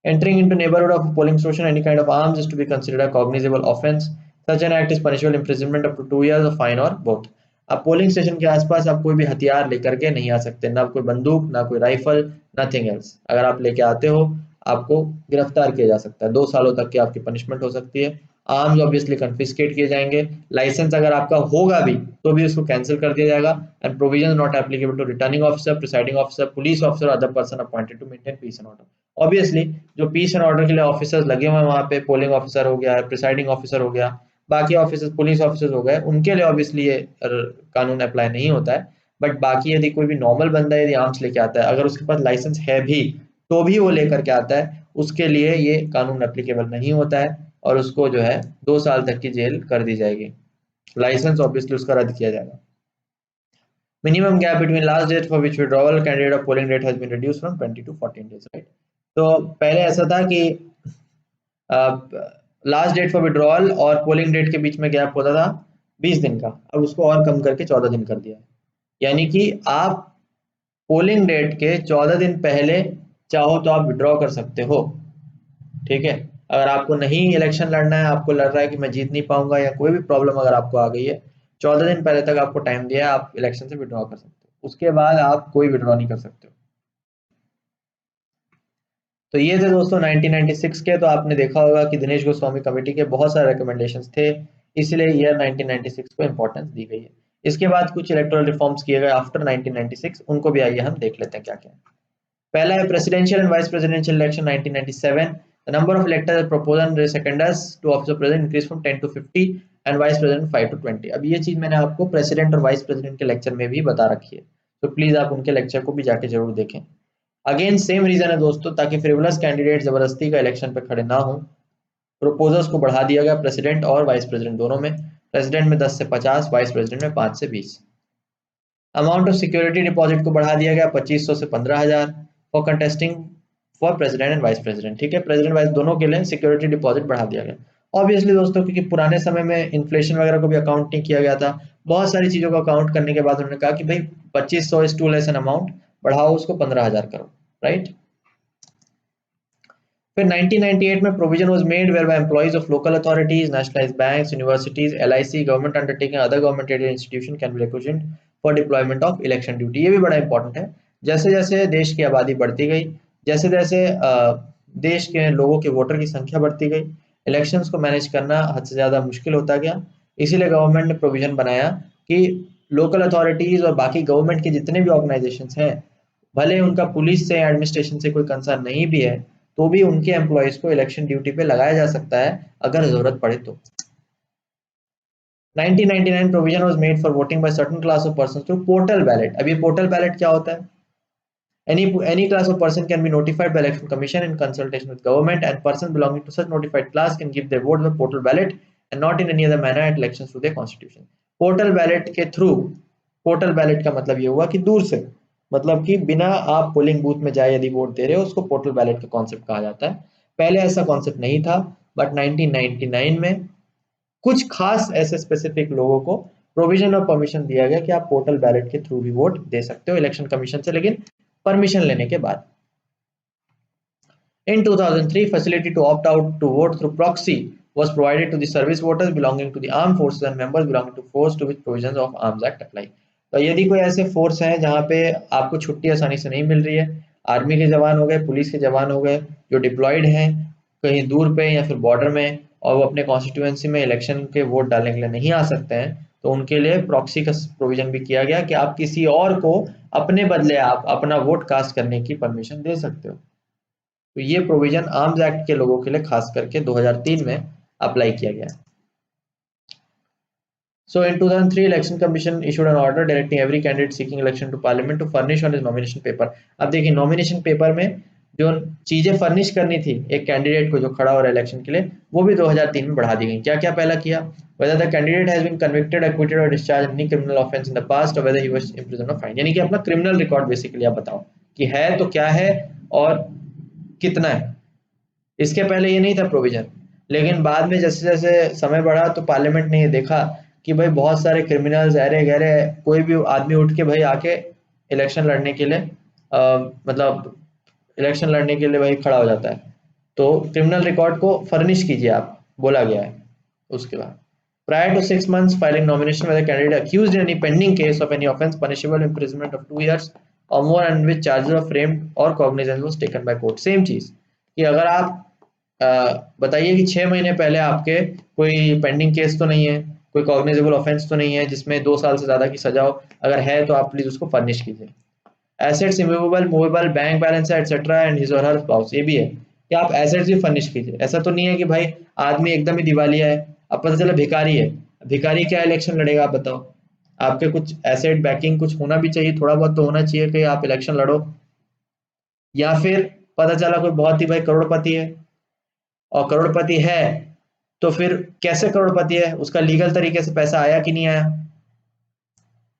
Entering into neighborhood of a polling station any kind of arms is to be considered a cognizable offense. Such an act is punishable imprisonment up to 2 years or fine or both. आप polling station के आसपास आप कोई भी हथियार लेकर के नहीं आ सकते, ना कोई बंदूक, ना कोई राइफल, नथिंग एल्स। अगर आप लेके आते हो आपको गिरफ्तार किया जा सकता है, 2 सालों तक की आपकी पनिशमेंट हो सकती है। आर्म्स ऑब्वियसली कन्फिस्केट किए जाएंगे। लाइसेंस अगर आपका होगा भी तो भी उसको कैंसिल कर दिया जाएगा। And provision not applicable to returning officer, presiding officer, police officer, other person appointed to maintain peace and order. Obviously जो पीस एंड ऑर्डर के लिए ऑफिसर्स लगे हुए हैं वहां पे, पोलिंग ऑफिसर हो गया, प्रिसाइडिंग ऑफिसर हो गया, बाकी ऑफिसर्स, पुलिस ऑफिसर्स हो गए, उनके लिए ऑब्वियसली ये कानून अप्लाई नहीं होता है। बट बाकी यदि कोई भी नॉर्मल बंदा यदि आर्म्स लेके आता है, अगर उसके पास लाइसेंस है भी तो भी वो लेकर के आता है, उसके लिए ये कानून एप्लीकेबल नहीं होता है और उसको जो है 2 साल तक की जेल कर दी जाएगी। लाइसेंस ऑब्वियसली उसका रद्द किया जाएगा। Minimum gap between last date for which withdrawal candidate of polling date has been reduced from 20 to 14 days, right? तो पहले ऐसा था कि लास्ट डेट फॉर विड्रॉल और पोलिंग डेट के बीच में गैप होता था 20 दिन का, अब उसको और कम करके 14 दिन कर दिया है। यानी कि आप पोलिंग डेट के 14 दिन पहले चाहो तो आप विड्रॉ कर सकते हो, ठीक है। अगर आपको नहीं इलेक्शन लड़ना है, आपको लड़ रहा है कि मैं जीत नहीं पाऊंगा या कोई भी प्रॉब्लम अगर आपको आ गई है, 14 दिन पहले तक आपको टाइम दिया है, आप इलेक्शन से विड्रॉ कर सकते हो, उसके बाद आप कोई विड्रॉ नहीं कर सकते हो। तो ये थे दोस्तों 1996 के। तो आपने देखा होगा कि दिनेश गोस्वामी कमेटी के बहुत सारे रिकमेंडेशंस थे, इसलिए ईयर 1996 को इंपॉर्टेंस दी गई है। इसके बाद कुछ इलेक्टोरल रिफॉर्म्स किए गए आफ्टर 1996, उनको भी आइए हम देख लेते हैं क्या क्या। पहला है presidential and vice presidential election 1997। The number of electors proposed and seconders to office of president increased from 10 to 50 and vice president 5 to 20। अब ये चीज मैंने आपको प्रेसिडेंट और वाइस प्रेसिडेंट के लेक्चर में भी बता रखी है, तो प्लीज आप उनके लेक्चर को भी जाके जरूर देखें। अगेन सेम रीजन है दोस्तों, ताकि फ्रिवलस कैंडिडेट जबरदस्ती का इलेक्शन पे खड़े ना हो। प्रोपोजर्स को बढ़ा दिया गया प्रेसिडेंट और वाइस प्रेसिडेंट दोनों में, प्रेसिडेंट में 10 से 50, वाइस प्रेसिडेंट में 5 से 20। अमाउंट ऑफ सिक्योरिटी डिपॉजिट को बढ़ा दिया गया 2500 से 15,000 for contesting for president and vice president. ठीक है, प्रेसिडेंट वाइस दोनों के लिए सिक्योरिटी डिपॉजिट बढ़ा दिया गया। ऑब्वियसली दोस्तों, क्योंकि पुराने समय में इन्फ्लेशन वगैरह को भी अकाउंट नहीं किया गया था, बहुत सारी चीजों को अकाउंट करने के बाद उन्होंने कहा कि भाई 2500 is too less an amount, बढ़ाओ उसको 15,000 करो, राइट। फिर 1998 में provision was made where by employees of local authorities, nationalised banks, universities, LIC, government undertaking, other government aided institution can be requested for deployment of election duty. ये भी बड़ा important है। जैसे जैसे देश की आबादी बढ़ती गई, जैसे जैसे देश के लोगों के वोटर की संख्या बढ़ती गई, इलेक्शंस को मैनेज करना हद से ज्यादा मुश्किल होता गया। इसीलिए गवर्नमेंट ने प्रोविजन बनाया कि लोकल अथॉरिटीज और बाकी गवर्नमेंट के जितने भी ऑर्गेनाइजेशंस हैं, भले उनका पुलिस से एडमिनिस्ट्रेशन से कोई कंसर्न नहीं भी है, तो भी उनके एम्प्लॉयज को इलेक्शन ड्यूटी पे लगाया जा सकता है अगर जरूरत पड़े तो। 1999 provision was made for voting by certain class of person through postal ballot. अब ये पोर्टल बैलेट क्या होता है? Any class of person can be notified by election commission in consultation with government, and persons belonging to such notified class can give their vote by portal ballot and not in any other manner at elections through their constitution। Portal ballot के through, postal ballot का मतलब ये हुआ कि दूर से, मतलब कि बिना आप पोलिंग बूथ में जाए यदि वोट दे रहे हो, उसको पोर्टल बैलेट का कॉन्सेप्ट कहा जाता है। पहले ऐसा कॉन्सेप्ट नहीं था, बट 1999 में कुछ खास ऐसे स्पेसिफिक लोगों को प्रोविजन और परमिशन दिया गया कि आप पोर्टल बैलेट के थ्रू भी वोट दे सकते हो इलेक्शन कमीशन से, लेकिन परमिशन लेने के बाद। In 2003, facility to opt out to vote through proxy was provided to the service voters belonging to the armed forces and members belonging to force to which provisions of Arms Act apply। तो यदि कोई ऐसे force हैं जहां पे आपको छुट्टी आसानी से नहीं मिल रही है, आर्मी के जवान हो गए, पुलिस के जवान हो गए, जो डिप्लॉयड हैं कहीं दूर पे या फिर बॉर्डर में, और वो अपने कॉन्स्टिट्यूएंसी में इलेक्शन के वोट डालने के लिए नहीं आ सकते हैं, तो उनके लिए प्रॉक्सी का प्रोविजन भी किया गया कि आप किसी और को अपने बदले आप अपना वोट कास्ट करने की परमिशन दे सकते हो। तो ये प्रोविजन आर्म्स एक्ट के लोगों के लिए खास करके 2003 में अप्लाई किया गया। So in 2003, Election Commission issued an order directing every candidate seeking election to Parliament to furnish on his nomination paper। अब देखिए नॉमिनेशन पेपर में जो चीजें फर्निश करनी थी एक कैंडिडेट को जो खड़ा हो रहा है इलेक्शन के लिए, वो भी 2003 में बढ़ा दी गई। क्या क्या पहला किया? whether the candidate has been convicted, acquitted or discharged in any criminal offence in the past or whether he was imprisoned or fined। यानी कि अपना क्रिमिनल रिकॉर्ड बेसिकली आप बताओ कि है तो क्या है और कितना है। इसके पहले ये नहीं था प्रोविजन, लेकिन बाद में जैसे जैसे समय बढ़ा तो पार्लियामेंट ने ये देखा कि भाई बहुत सारे क्रिमिनल्स अरे गहरे, कोई भी आदमी उठ के भाई आके इलेक्शन लड़ने के लिए मतलब इलेक्शन लड़ने के लिए भाई खड़ा हो जाता है, तो क्रिमिनल रिकॉर्ड को फर्निश कीजिए आप, बोला गया है। उसके बाद prior to 6 months filing nomination whether candidate accused in any pending case of any offence punishable imprisonment of 2 years or more and which charges of framed or cognizance was taken by court। Same चीज कि अगर आप बताइए कि 6 महीने पहले आपके कोई पेंडिंग केस तो नहीं है, कोई कॉग्निजेबल ऑफेंस तो नहीं है जिसमें 2 साल से ज्यादा की सजा हो, अगर है तो आप प्लीज उसको फर्निश कीजिए। Assets immovable, movable, bank balance etcetera and his और हर स्पाउस, ये भी है कि आप एसेट्स भी फर्निश कीजिए। ऐसा तो नहीं है कि भाई आदमी एकदम ही दिवालिया है, अब पता चला भिखारी है, भिखारी क्या इलेक्शन लड़ेगा आप बताओ। आपके कुछ एसेट बैकिंग कुछ होना भी चाहिए, थोड़ा बहुत तो होना चाहिए कि आप इलेक्शन लड़ो। या फिर पता चला कोई बहुत ही भाई करोड़पति है, और करोड़पति है तो फिर कैसे करोड़पति है, उसका लीगल तरीके से पैसा आया कि नहीं आया,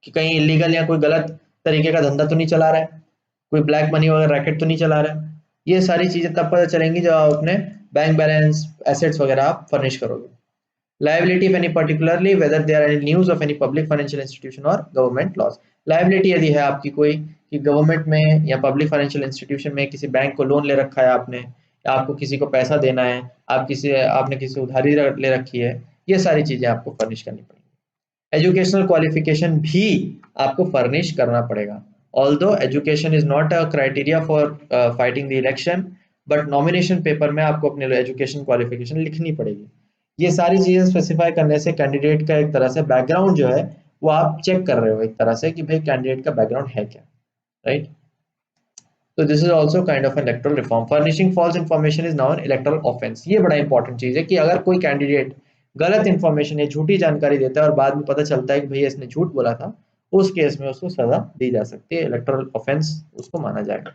कि कहीं इलीगल या कोई गलत तरीके का धंधा तो नहीं चला रहा है, कोई ब्लैक मनी वगैरह रैकेट तो नहीं चला रहा है। ये सारी चीजें तब पता चलेंगी जब आप अपने बैंक बैलेंस एसेट्स वगैरह आप फर्निश करोगे। Liability if any particularly whether there are any news of any public financial institution or government loss। Liability यदि है आपकी कोई कि गवर्नमेंट में या पब्लिक फाइनेंशियल इंस्टीट्यूशन में किसी बैंक को लोन ले रखा है आपने, या आपको किसी को पैसा देना है, आपने किसी उधारी ले रखी है, ये सारी चीजें आपको फर्निश करनी पड़ेगी। एजुकेशनल क्वालिफिकेशन भी आपको फर्निश करना पड़ेगा। Although education is not a criteria for fighting the election, but nomination paper में आपको अपने एजुकेशन क्वालिफिकेशन लिखनी पड़ेगी। ये सारी चीजें स्पेसिफाई करने से कैंडिडेट का एक तरह से बैकग्राउंड जो है वो आप चेक कर रहे हो एक तरह से कि भाई कैंडिडेट का बैकग्राउंड है क्या, राइट। तो this is also kind of electoral reform. Furnishing false information is now an electoral offence. ये बड़ा इंपॉर्टेंट चीज है कि अगर कोई कैंडिडेट गलत इंफॉर्मेशन या झूठी जानकारी देता है और बाद में पता चलता है कि भैया इसने झूठ बोला था, उस केस में उसको सजा दी जा सकती है, इलेक्टोरल ऑफेंस उसको माना जाएगा।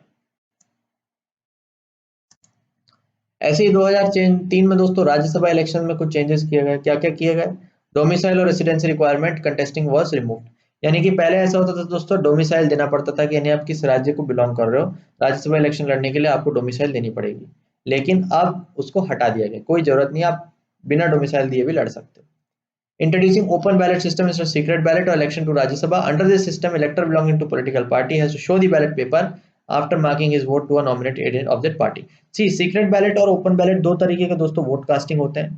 ऐसे ही 2003 में दोस्तों राज्यसभा इलेक्शन में कुछ चेंजेस किए गए। क्या क्या किए गए? डोमिसाइल और residency requirement contesting was removed. यानी कि पहले ऐसा होता था दोस्तों, डोमिसाइल देना पड़ता था कि यानी आप किस राज्य को बिलोंग कर रहे हो, राज्यसभा इलेक्शन लड़ने के लिए आपको डोमिसाइल देनी पड़ेगी। लेकिन अब उसको हटा दिया गया, कोई जरूरत नहीं, आप बिना डोमिसाइल दिए भी लड़ सकते हो। Introducing open ballot system instead of secret ballot or election to Rajya Sabha. Under this system, elector belonging to political party has to show the ballot paper after marking his vote to a nominated agent of that party. See, secret ballot और open ballot दो तरीके के दोस्तों vote casting होते हैं।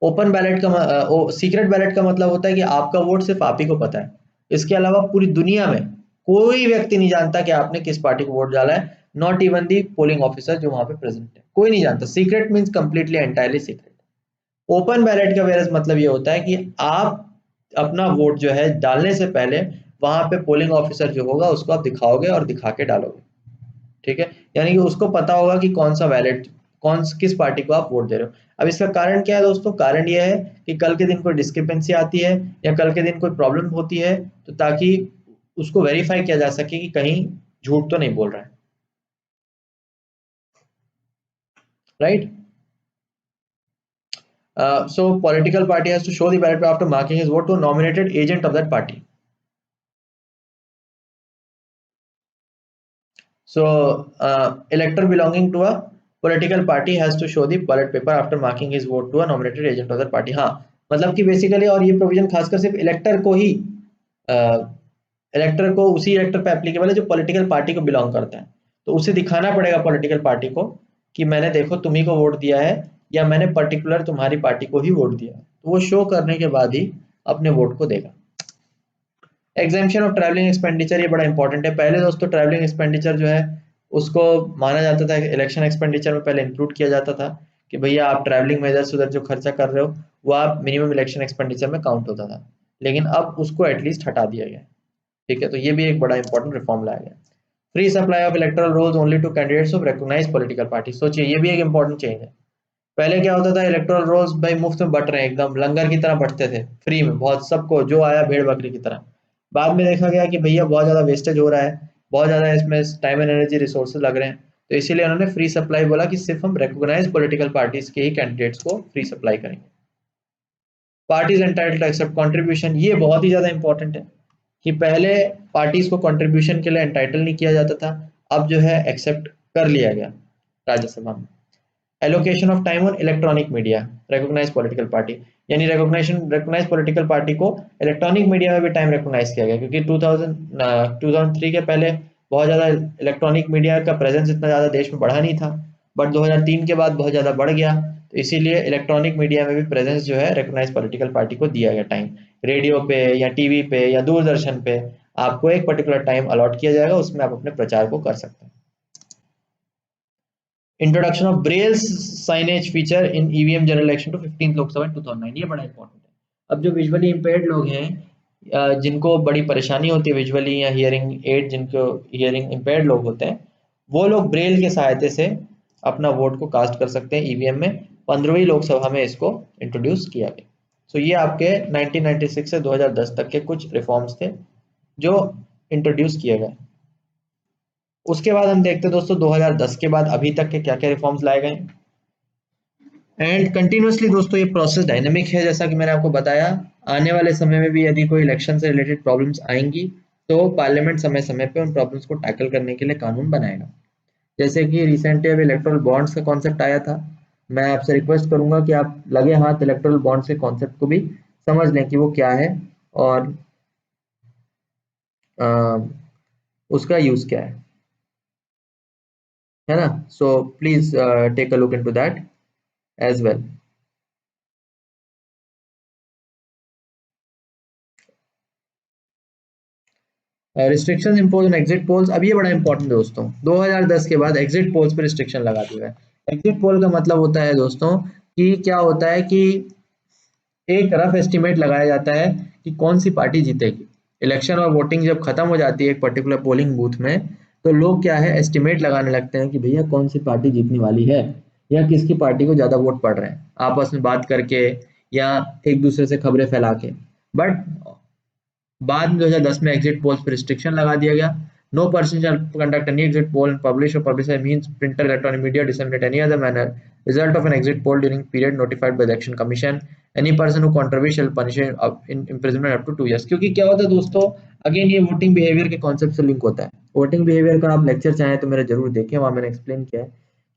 Open ballot का secret ballot का मतलब होता है कि आपका वोट सिर्फ आप ही को पता है, इसके अलावा पूरी दुनिया में कोई व्यक्ति नहीं जानता कि आपने किस पार्टी को वोट डाला है, not even the polling officer जो वहां पे प्रेजेंट है, कोई नहीं जानता। Secret means completely entirely secret. Open ballot का वेरस मतलब ये होता है कि आप अपना वोट जो है डालने से पहले वहां पे पोलिंग ऑफिसर जो होगा उसको आप दिखाओगे और दिखा के डालोगे, ठीक है। यानी कि उसको पता होगा कि कौन सा बैलेट, किस पार्टी को आप वोट दे रहे हो। अब इसका कारण क्या है दोस्तों? कारण ये है कि कल के दिन कोई डिस्क्रिपेंसी आती है या कल के दिन कोई प्रॉब्लम होती है, तो ताकि उसको वेरीफाई किया जा सके कि कहीं झूठ तो नहीं बोल रहा है, right. So political party has to show the ballot after marking his vote to a nominated agent of that party. So elector belonging to a political party has to show the ballot paper after marking his vote to a nominated agent of that party. हाँ, मतलब कि basically, और ये provision खासकर सिर्फ इलेक्टर को ही, इलेक्टर को, उसी इलेक्टर पे एप्लीकेबल है जो पॉलिटिकल पार्टी को बिलोंग करता है। तो उसे दिखाना पड़ेगा पॉलिटिकल पार्टी को कि मैंने देखो तुम्ही को वोट दिया है या मैंने पर्टिकुलर तुम्हारी पार्टी को ही वोट दिया है, तो वो शो करने के बाद ही अपने वोट को देगा। एग्जेम्पशन ऑफ ट्रैवलिंग एक्सपेंडिचर, ये बड़ा इंपॉर्टेंट है। पहले दोस्तों ट्रैवलिंग एक्सपेंडिचर जो है उसको माना जाता था, इलेक्शन एक्सपेंडिचर में पहले इंक्लूड किया जाता था कि भैया आप ट्रैवलिंग में इधर से उधर जो खर्चा कर रहे हो वो आप मिनिमम इलेक्शन एक्सपेंडिचर में काउंट होता था, लेकिन अब उसको एटलीस्ट हटा दिया गया, ठीक है। तो ये भी एक बड़ा इंपॉर्टेंट रिफॉर्म लाया गया। Free supply of electoral rolls only to candidates of recognised political party. सोचिए, ये भी एक इंपॉर्टेंट चेंज है। पहले क्या होता था, इलेक्टोरल रोल्स भाई मुफ्त में बट रहे हैं, एकदम लंगर की तरह बंटते थे, फ्री में, बहुत सबको जो आया भेड़ बकरी की तरह। बाद में देखा गया कि भैया बहुत ज्यादा वेस्टेज हो रहा है, बहुत ज्यादा इसमें टाइम एंड एनर्जी रिसोर्सेज लग रहे हैं, तो इसीलिए उन्होंने फ्री सप्लाई बोला कि सिर्फ हम रिकॉग्नाइज्ड पॉलिटिकल पार्टीज के ही कैंडिडेट्स को फ्री सप्लाई करेंगे। Parties entitled to accept contribution, ये बहुत ही ज्यादा इंपॉर्टेंट है कि पहले पार्टीज को कंट्रीब्यूशन के लिए एंटाइटल नहीं किया जाता था, अब जो है एक्सेप्ट कर लिया गया राज्यसभा में। Allocation of time on electronic media, recognise political party, यानी रिकॉग्नाइज पॉलिटिकल पार्टी को इलेक्ट्रॉनिक मीडिया में भी टाइम रिकॉग्नाइज किया गया, क्योंकि 2003 के पहले बहुत ज़्यादा इलेक्ट्रॉनिक मीडिया का प्रेजेंस इतना ज़्यादा देश में बढ़ा नहीं था, बट 2003 के बाद बहुत ज़्यादा बढ़ गया, तो इसीलिए इलेक्ट्रॉनिक मीडिया में भी प्रेजेंस जो है रिकॉग्नाइज पॉलिटिकल पार्टी को दिया गया टाइम। रेडियो पे या टीवी पे या दूरदर्शन पे आपको एक पर्टिकुलर टाइम अलॉट किया जाएगा, उसमें आप अपने प्रचार को कर सकते हैं। Introduction of braille signage feature in EVM general election to 15 Lok Sabha 2009, ये बड़ा इंपॉर्टेंट है। अब जो विजुअली इंपेयर्ड लोग हैं, जिनको बड़ी परेशानी होती है विजुअली या हियरिंग एड, जिनको हियरिंग इंपेयर्ड लोग होते हैं, वो लोग ब्रेल के सहायता से अपना वोट को कास्ट कर सकते हैं ईवीएम में। 15वीं लोकसभा में इसको इंट्रोड्यूस किया गया। तो ये आपके 1996 से 2010 तक के कुछ रिफॉर्म्स थे जो इंट्रोड्यूस किए गए। उसके बाद हम देखते हैं दोस्तों 2010 के बाद अभी तक के क्या क्या रिफॉर्म्स लाए गए। एंड कंटिन्यूसली दोस्तों ये प्रोसेस डायनेमिक है, जैसा कि मैंने आपको बताया। आने वाले समय में भी यदि कोई इलेक्शन से रिलेटेड प्रॉब्लम्स आएंगी तो पार्लियामेंट समय समय पे उन प्रॉब्लम्स को टैकल करने के लिए कानून बनाएगा। जैसे कि रिसेंटली अभी इलेक्टोरल बॉन्ड्स का कॉन्सेप्ट आया था, मैं आपसे रिक्वेस्ट करूंगा कि आप लगे हाथ इलेक्टोरल बॉन्ड्स के कॉन्सेप्ट को भी समझ लें कि वो क्या है और उसका यूज क्या है ना। So please take a look into that as well. Restriction impose on exit polls, अब ये बड़ा इंपॉर्टेंट दोस्तों, 2010 के बाद एग्जिट पोल्स पर रिस्ट्रिक्शन लगा दिया है। एग्जिट पोल का मतलब होता है दोस्तों कि क्या होता है कि एक रफ एस्टिमेट लगाया जाता है कि कौन सी पार्टी जीतेगी। इलेक्शन और वोटिंग जब खत्म हो जाती है एक पर्टिकुलर पोलिंग बूथ में, तो लोग क्या है एस्टिमेट लगाने लगते हैं कि भैया कौन सी पार्टी जीतने वाली है या किसकी पार्टी को ज्यादा वोट पड़ रहे हैं, आपस में बात करके या एक दूसरे से खबरें फैला के। बट बाद में 2010 में एग्जिट पोल्स पर रिस्ट्रिक्शन लगा दिया गया, No person shall conduct any exit poll and publish or publicize means printer, electronic media, disseminate any other manner result of an exit poll during period notified by the election commission. Any person who contravenes shall punish in imprisonment up to 2 years. क्योंकि क्या होता है दोस्तों, again ये voting behaviour के concept से link होता है। वोटिंग बिहेवियर का आप लेक्चर चाहें तो मेरा जरूर देखें, वहां मैंने एक्सप्लेन किया है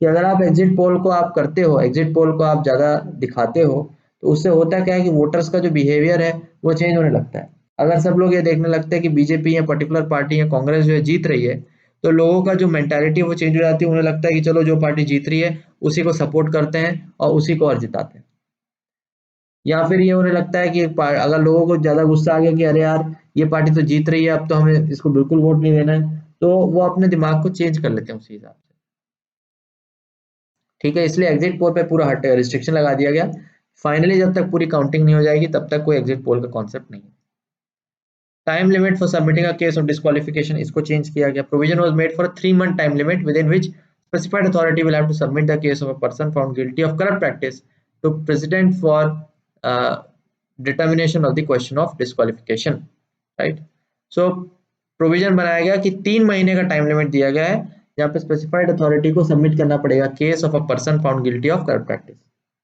कि अगर आप एग्जिट पोल को आप करते हो, एग्जिट पोल को आप ज्यादा दिखाते हो, तो उससे होता क्या है कि वोटर्स का जो बिहेवियर है वो चेंज होने लगता है। अगर सब लोग ये देखने लगते हैं कि बीजेपी या पर्टिकुलर पार्टी या कांग्रेस जो है जीत रही है, तो लोगों का जो मेंटालिटी है वो चेंज हो जाती है। उन्हें लगता है कि चलो जो पार्टी जीत रही है उसी को सपोर्ट करते हैं और उसी को और जिताते हैं। या फिर ये उन्हें लगता है कि अगर लोगों को ज्यादा गुस्सा आ गया कि अरे यार ये पार्टी तो जीत रही है, अब तो हमें इसको बिल्कुल वोट नहीं देना है, तो वो अपने दिमाग को चेंज कर लेते हैं उसी हिसाब से। ठीक है, इसलिए एग्जिट पोल पे पूरा हट रिस्ट्रिक्शन लगा दिया गया। फाइनली जब तक पूरी काउंटिंग नहीं हो जाएगी तब तक कोई एग्जिट पोल का कॉन्सेप्ट नहीं है। Time limit for submitting a case of disqualification, इसको चेंज किया गया। Provision was made for 3 month time limit within which specified authority will have to submit the case of a person found guilty of corrupt practice to president for determination of the question of disqualification, right. So provision बनाया गया कि 3 महीने का time limit दिया गया है जहाँ पे स्पेसिफाइड अथॉरिटी को सबमिट करना पड़ेगा case of a person found guilty of corrupt practice.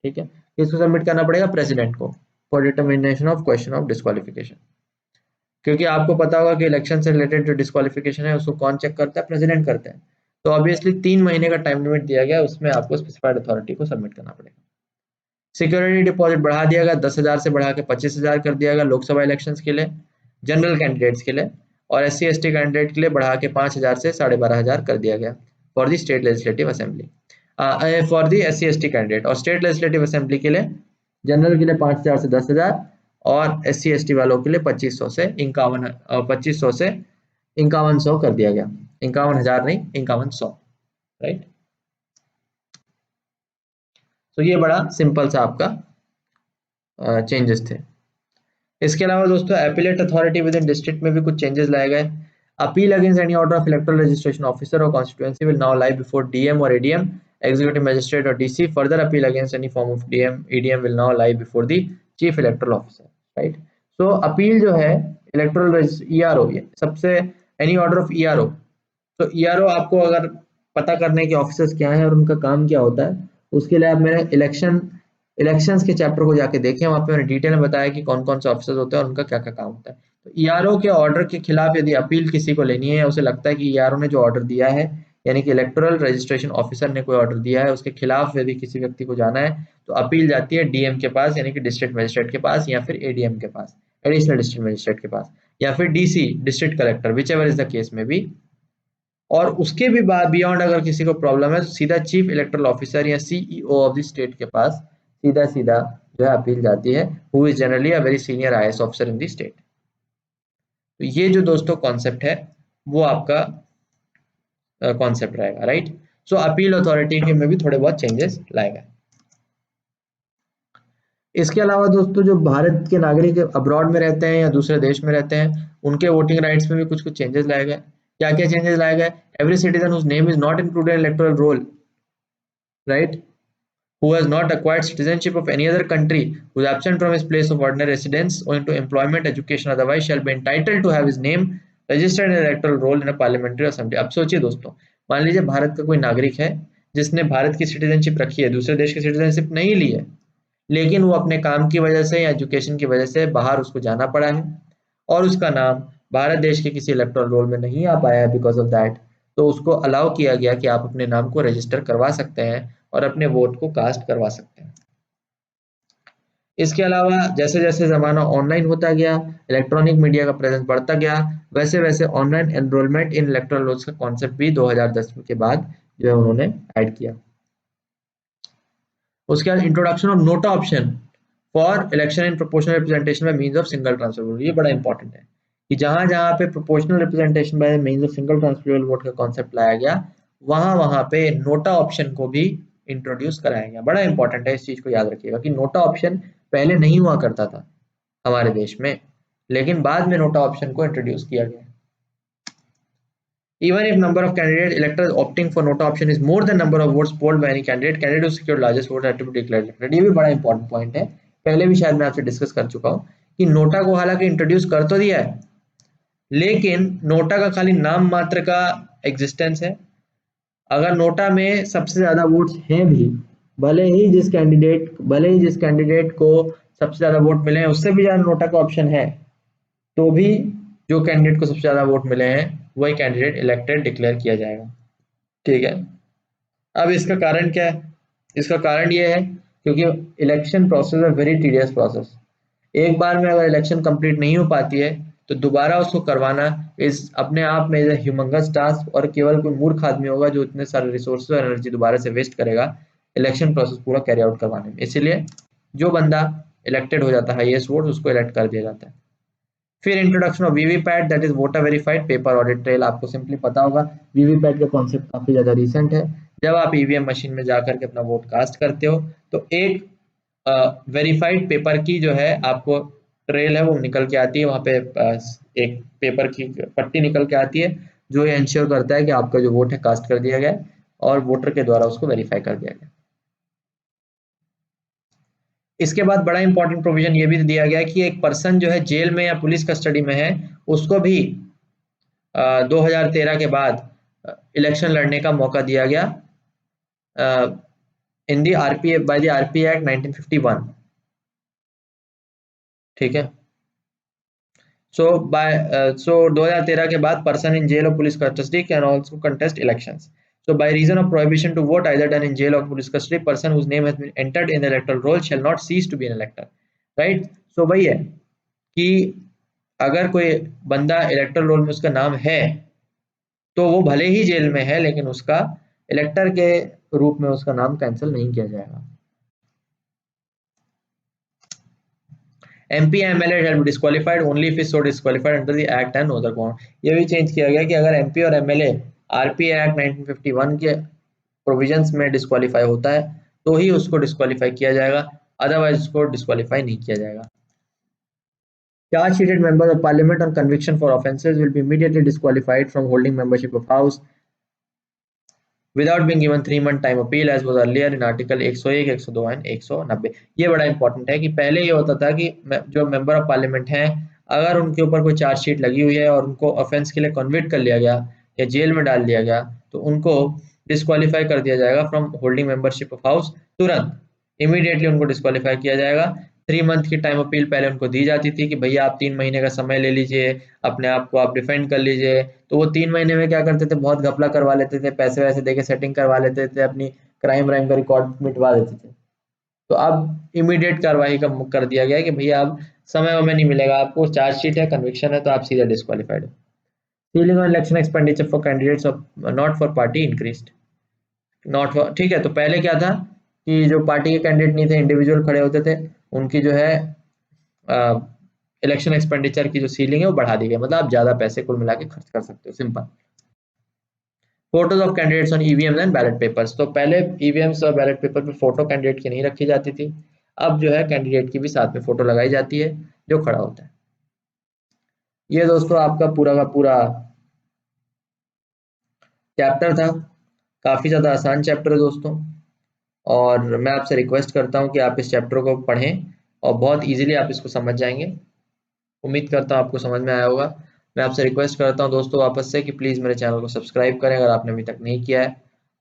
ठीक है, इसको सबमिट करना पड़ेगा प्रेसिडेंट को for determination of question of disqualification. क्योंकि आपको पता होगा कि इलेक्शन से रिलेटेड जो डिस्क्वालिफिकेशन है उसको कौन चेक करता है, प्रेसिडेंट करता है। तो ऑब्वियसली 3 महीने का टाइम लिमिट दिया गया, उसमें आपको स्पेसिफाइड अथॉरिटी को सबमिट करना पड़ेगा। सिक्योरिटी डिपॉजिट बढ़ा दिया गया, 10,000 से बढ़ा के 25,000 कर दिया गया लोकसभा इलेक्शंस के लिए, जनरल कैंडिडेट्स के लिए, और SC ST कैंडिडेट के लिए बढ़ा के 5,000 से 12,500 कर दिया गया for the state legislative assembly, for the SC ST candidate. और स्टेट लेजिस्लेटिव असेंबली के लिए जनरल के लिए 5,000 से 10,000 और SC ST वालों के लिए 2500 से 5100 कर दिया गया। 51,000 नहीं, 5100, राइट। तो ये बड़ा सिंपल सा आपका चेंजेस थे। इसके अलावा दोस्तों appellate authority within district में भी कुछ चेंजेस लाए गए। Appeal against any order of electoral registration officer और constituency will now lie before DM और ADM, एग्जीक्यूटिव मजिस्ट्रेट और DC। Further appeal against any form of DM EDM will now lie before the chief electoral officer, right. So appeal जो है electoral ERO, सबसे any order of ERO, तो ERO आपको अगर पता करने के ऑफिसर्स क्या हैं और उनका काम क्या होता है, उसके लिए आप मेरे इलेक्शंस के चैप्टर को जाके देखें, वहां पे मैंने डिटेल में बताया कि कौन कौन से ऑफिसर्स होते हैं और उनका क्या क्या काम होता है। तो ERO के ऑर्डर के खिलाफ यदि अपील किसी को लेनी है या उसे लगता है कि ERO ने जो ऑर्डर दिया है, यानी कि इलेक्टोरल रजिस्ट्रेशन ऑफिसर ने कोई ऑर्डर दिया है, उसके खिलाफ यदि किसी व्यक्ति को जाना है तो अपील जाती है DM के पास, यानी कि डिस्ट्रिक्ट मजिस्ट्रेट के पास, या फिर ADM के पास, एडिशनल डिस्ट्रिक्ट मजिस्ट्रेट के पास, या फिर DC district collector, which ever is the case में भी। और उसके भी बाद बियॉन्ड अगर किसी को प्रॉब्लम है तो सीधा चीफ इलेक्टोरल ऑफिसर या CEO ऑफ द स्टेट के पास सीधा सीधा जो है अपील जाती है, who is generally a very senior IAS officer in the state. तो ये जो दोस्तों कॉन्सेप्ट है वो आपका कॉन्सेप्ट रहेगा, राइट। सो अपील अथॉरिटी के में भी थोड़े बहुत चेंजेस लाएगा। इसके अलावा दोस्तों जो भारत के नागरिक अब्रॉड में रहते हैं या दूसरे देश में रहते हैं, उनके वोटिंग राइट्स में भी कुछ कुछ चेंजेस लाए गए। क्या क्या चेंजेस लाए गए? Every citizen whose name is not included in electoral roll, right, who has not acquired citizenship of any other country, who is absent from his place of ordinary residence owing to employment, education, otherwise shall be entitled to have his name registered in electoral roll in a parliamentary assembly। अब सोचिए दोस्तों, मान लीजिए भारत का कोई नागरिक है जिसने भारत की सिटीजनशिप रखी है, दूसरे देश की सिटीजनशिप नहीं ली है, लेकिन वो अपने काम की वजह से या एजुकेशन की वजह से बाहर उसको जाना पड़ा है और उसका नाम भारत देश के किसी इलेक्टोरल रोल में नहीं आ पाया है बिकॉज ऑफ दैट, तो उसको अलाउ किया गया कि आप अपने नाम को रजिस्टर करवा सकते हैं और अपने वोट को कास्ट करवा सकते हैं। इसके अलावा जैसे जैसे जमाना ऑनलाइन होता गया, इलेक्ट्रॉनिक मीडिया का प्रेजेंस बढ़ता गया, वैसे वैसे online enrolment in electoral rolls का कॉन्सेप्ट भी 2010 के बाद जो है उन्होंने ऐड किया। उसके बाद introduction of NOTA option for election in proportional representation by means of single transferable. ये बड़ा इंपॉर्टेंट है कि जहां जहां पे proportional representation by means of single transferable vote का कॉन्सेप्ट लाया गया, वहां वहां पे नोटा ऑप्शन को भी इंट्रोड्यूस कराया गया। बड़ा इंपॉर्टेंट है, इस चीज को याद रखिएगा कि नोटा ऑप्शन पहले नहीं हुआ करता था हमारे देश में, लेकिन बाद में नोटा ऑप्शन को इंट्रोड्यूस किया गया। Even if number of candidate electors opting for nota option is more than number of votes polled by any candidate who secured largest vote had to be declared elected। ये भी बड़ा important point है, पहले भी शायद मैं आपसे discuss कर चुका हूँ कि नोटा को हालांकि इंट्रोड्यूस कर तो दिया है, लेकिन नोटा का खाली नाम मात्र का एग्जिस्टेंस है। अगर नोटा में सबसे ज्यादा वोट्स हैं भी, भले ही जिस कैंडिडेट को सबसे ज्यादा वोट मिले हैं उससे भी ज्यादा नोटा का ऑप्शन है, तो भी जो कैंडिडेट को सबसे ज्यादा वोट मिले हैं वही कैंडिडेट इलेक्टेड डिक्लेयर किया जाएगा। ठीक है। अब इसका कारण क्या है? इसका कारण ये है क्योंकि इलेक्शन प्रोसेस है वेरी टीडियस प्रोसेस। एक बार में अगर इलेक्शन कंप्लीट नहीं हो पाती है तो दोबारा उसको करवाना इस अपने आप में ह्यूमंगस टास्क, और केवल कोई मूर्ख आदमी होगा जो इतने सारे रिसोर्सेज और एनर्जी दोबारा से वेस्ट करेगा इलेक्शन प्रोसेस पूरा कैरी आउट करवाने में। इसीलिए जो बंदा इलेक्टेड हो जाता है हाईएस्ट वोट उसको इलेक्ट कर दिया जाता है। फिर introduction of VVPAT, that is voter verified paper audit trail. आपको सिंपली पता होगा वीवीपैट का कॉन्सेप्ट काफी ज्यादा रिसेंट है। जब आप ईवीएम मशीन में जाकर के अपना वोट कास्ट करते हो तो एक वेरीफाइड पेपर की जो है आपको ट्रेल है वो निकल के आती है, वहां पे एक पेपर की पट्टी निकल के आती है जो ये इंश्योर करता है कि आपका जो वोट है कास्ट कर दिया गया और वोटर के द्वारा उसको वेरीफाई कर दिया गया। इसके बाद बड़ा इंपॉर्टेंट प्रोविजन ये भी दिया गया कि एक पर्सन जो है जेल में या पुलिस कस्टडी में है उसको भी 2013 के बाद इलेक्शन लड़ने का मौका दिया गया in the RPA by the RP act 1951। ठीक है। सो 2013 के बाद पर्सन इन जेल और police custody can also contest elections. So by reason of prohibition to vote either done in jail or police custody, person whose name has been entered in the electoral roll shall not cease to be an elector. Right? So वही है कि अगर कोई बंदा electoral roll में उसका नाम है तो वो भले ही जेल में है लेकिन उसका इलेक्टर के रूप में उसका नाम कैंसिल नहीं किया जाएगा। MP MLA shall be disqualified only if is so disqualified under the act and no other ground। ये भी चेंज किया गया कि अगर MP और MLA RP एक्ट 1951 के प्रोविजंस में डिस्क्वालीफाई होता है तो ही उसको डिस्क्वालीफाई किया जाएगा, अदरवाइज उसको डिस्क्वालीफाई नहीं किया जाएगा। Charge sheeted members of parliament on conviction for offences will be immediately disqualified from holding membership of house without being given 3 month time appeal as was earlier in article 101, 102 and 190। ये बड़ा important है कि पहले ये होता था कि जो मेंबर ऑफ पार्लियामेंट हैं अगर उनके ऊपर कोई चार्जशीट लगी हुई है और उनको ऑफेंस के लिए कन्विक्ट कर लिया गया या जेल में डाल दिया गया तो उनको डिस्क्वालीफाई कर दिया जाएगा from holding membership of house. तुरंत इमीडिएटली उनको डिस्क्वालीफाई किया जाएगा। 3 मंथ की टाइम अपील पहले उनको दी जाती थी कि भैया आप 3 महीने का समय ले लीजिए, अपने आप को आप डिफेंड कर लीजिए। तो वो 3 महीने में क्या करते थे, बहुत घपला करवा लेते थे, पैसे वैसे देके सेटिंग करवा लेते थे, अपनी क्राइम व्राइम का रिकॉर्ड मिटवा देते थे। तो अब इमीडिएट कार्रवाई का कर दिया गया है कि भैया अब समय वमय नहीं मिलेगा आपको, चार्जशीट है, कन्विक्शन है, तो आप सीधा डिस्क्वालीफाइड हो। Ceiling on election expenditure for candidates of not for party increased, not for. ठीक है, तो पहले क्या था कि जो पार्टी के कैंडिडेट नहीं थे, इंडिविजुअल खड़े होते थे, उनकी जो है इलेक्शन एक्सपेंडिचर की जो सीलिंग है वो बढ़ा दी गई, मतलब आप ज्यादा पैसे कुल मिला के खर्च कर सकते हो, simple. Photos of candidates on EVM and ballot papers, तो पहले ईवीएम्स और बैलेट पेपर पे फोटो कैंडिडेट की नहीं रखी जाती थी, अब जो है कैंडिडेट की भी साथ में फोटो लगाई जाती है जो खड़ा होता है। ये दोस्तों आपका पूरा का पूरा चैप्टर था, काफी ज्यादा आसान चैप्टर है दोस्तों, और मैं आपसे रिक्वेस्ट करता हूँ कि आप इस चैप्टर को पढ़ें और बहुत इजीली आप इसको समझ जाएंगे। उम्मीद करता हूँ आपको समझ में आया होगा। मैं आपसे रिक्वेस्ट करता हूँ दोस्तों वापस से कि प्लीज़ मेरे चैनल को सब्सक्राइब करें अगर आपने अभी तक नहीं किया है,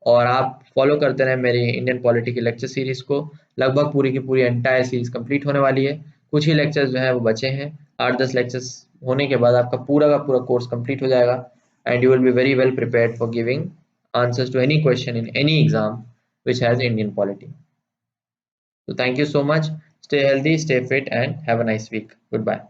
और आप फॉलो करते रहें मेरी इंडियन पॉलिटी की लेक्चर सीरीज़ को। लगभग पूरी की पूरी एंटायर सीरीज कंप्लीट होने वाली है, कुछ ही लेक्चर्स जो हैं वो बचे हैं। 8-10 लेक्चर्स होने के बाद आपका पूरा का पूरा कोर्स कंप्लीट हो जाएगा and you will be very well prepared for giving answers to any question in any exam which has Indian polity. So thank you so much. Stay healthy, stay fit, and have a nice week. Goodbye.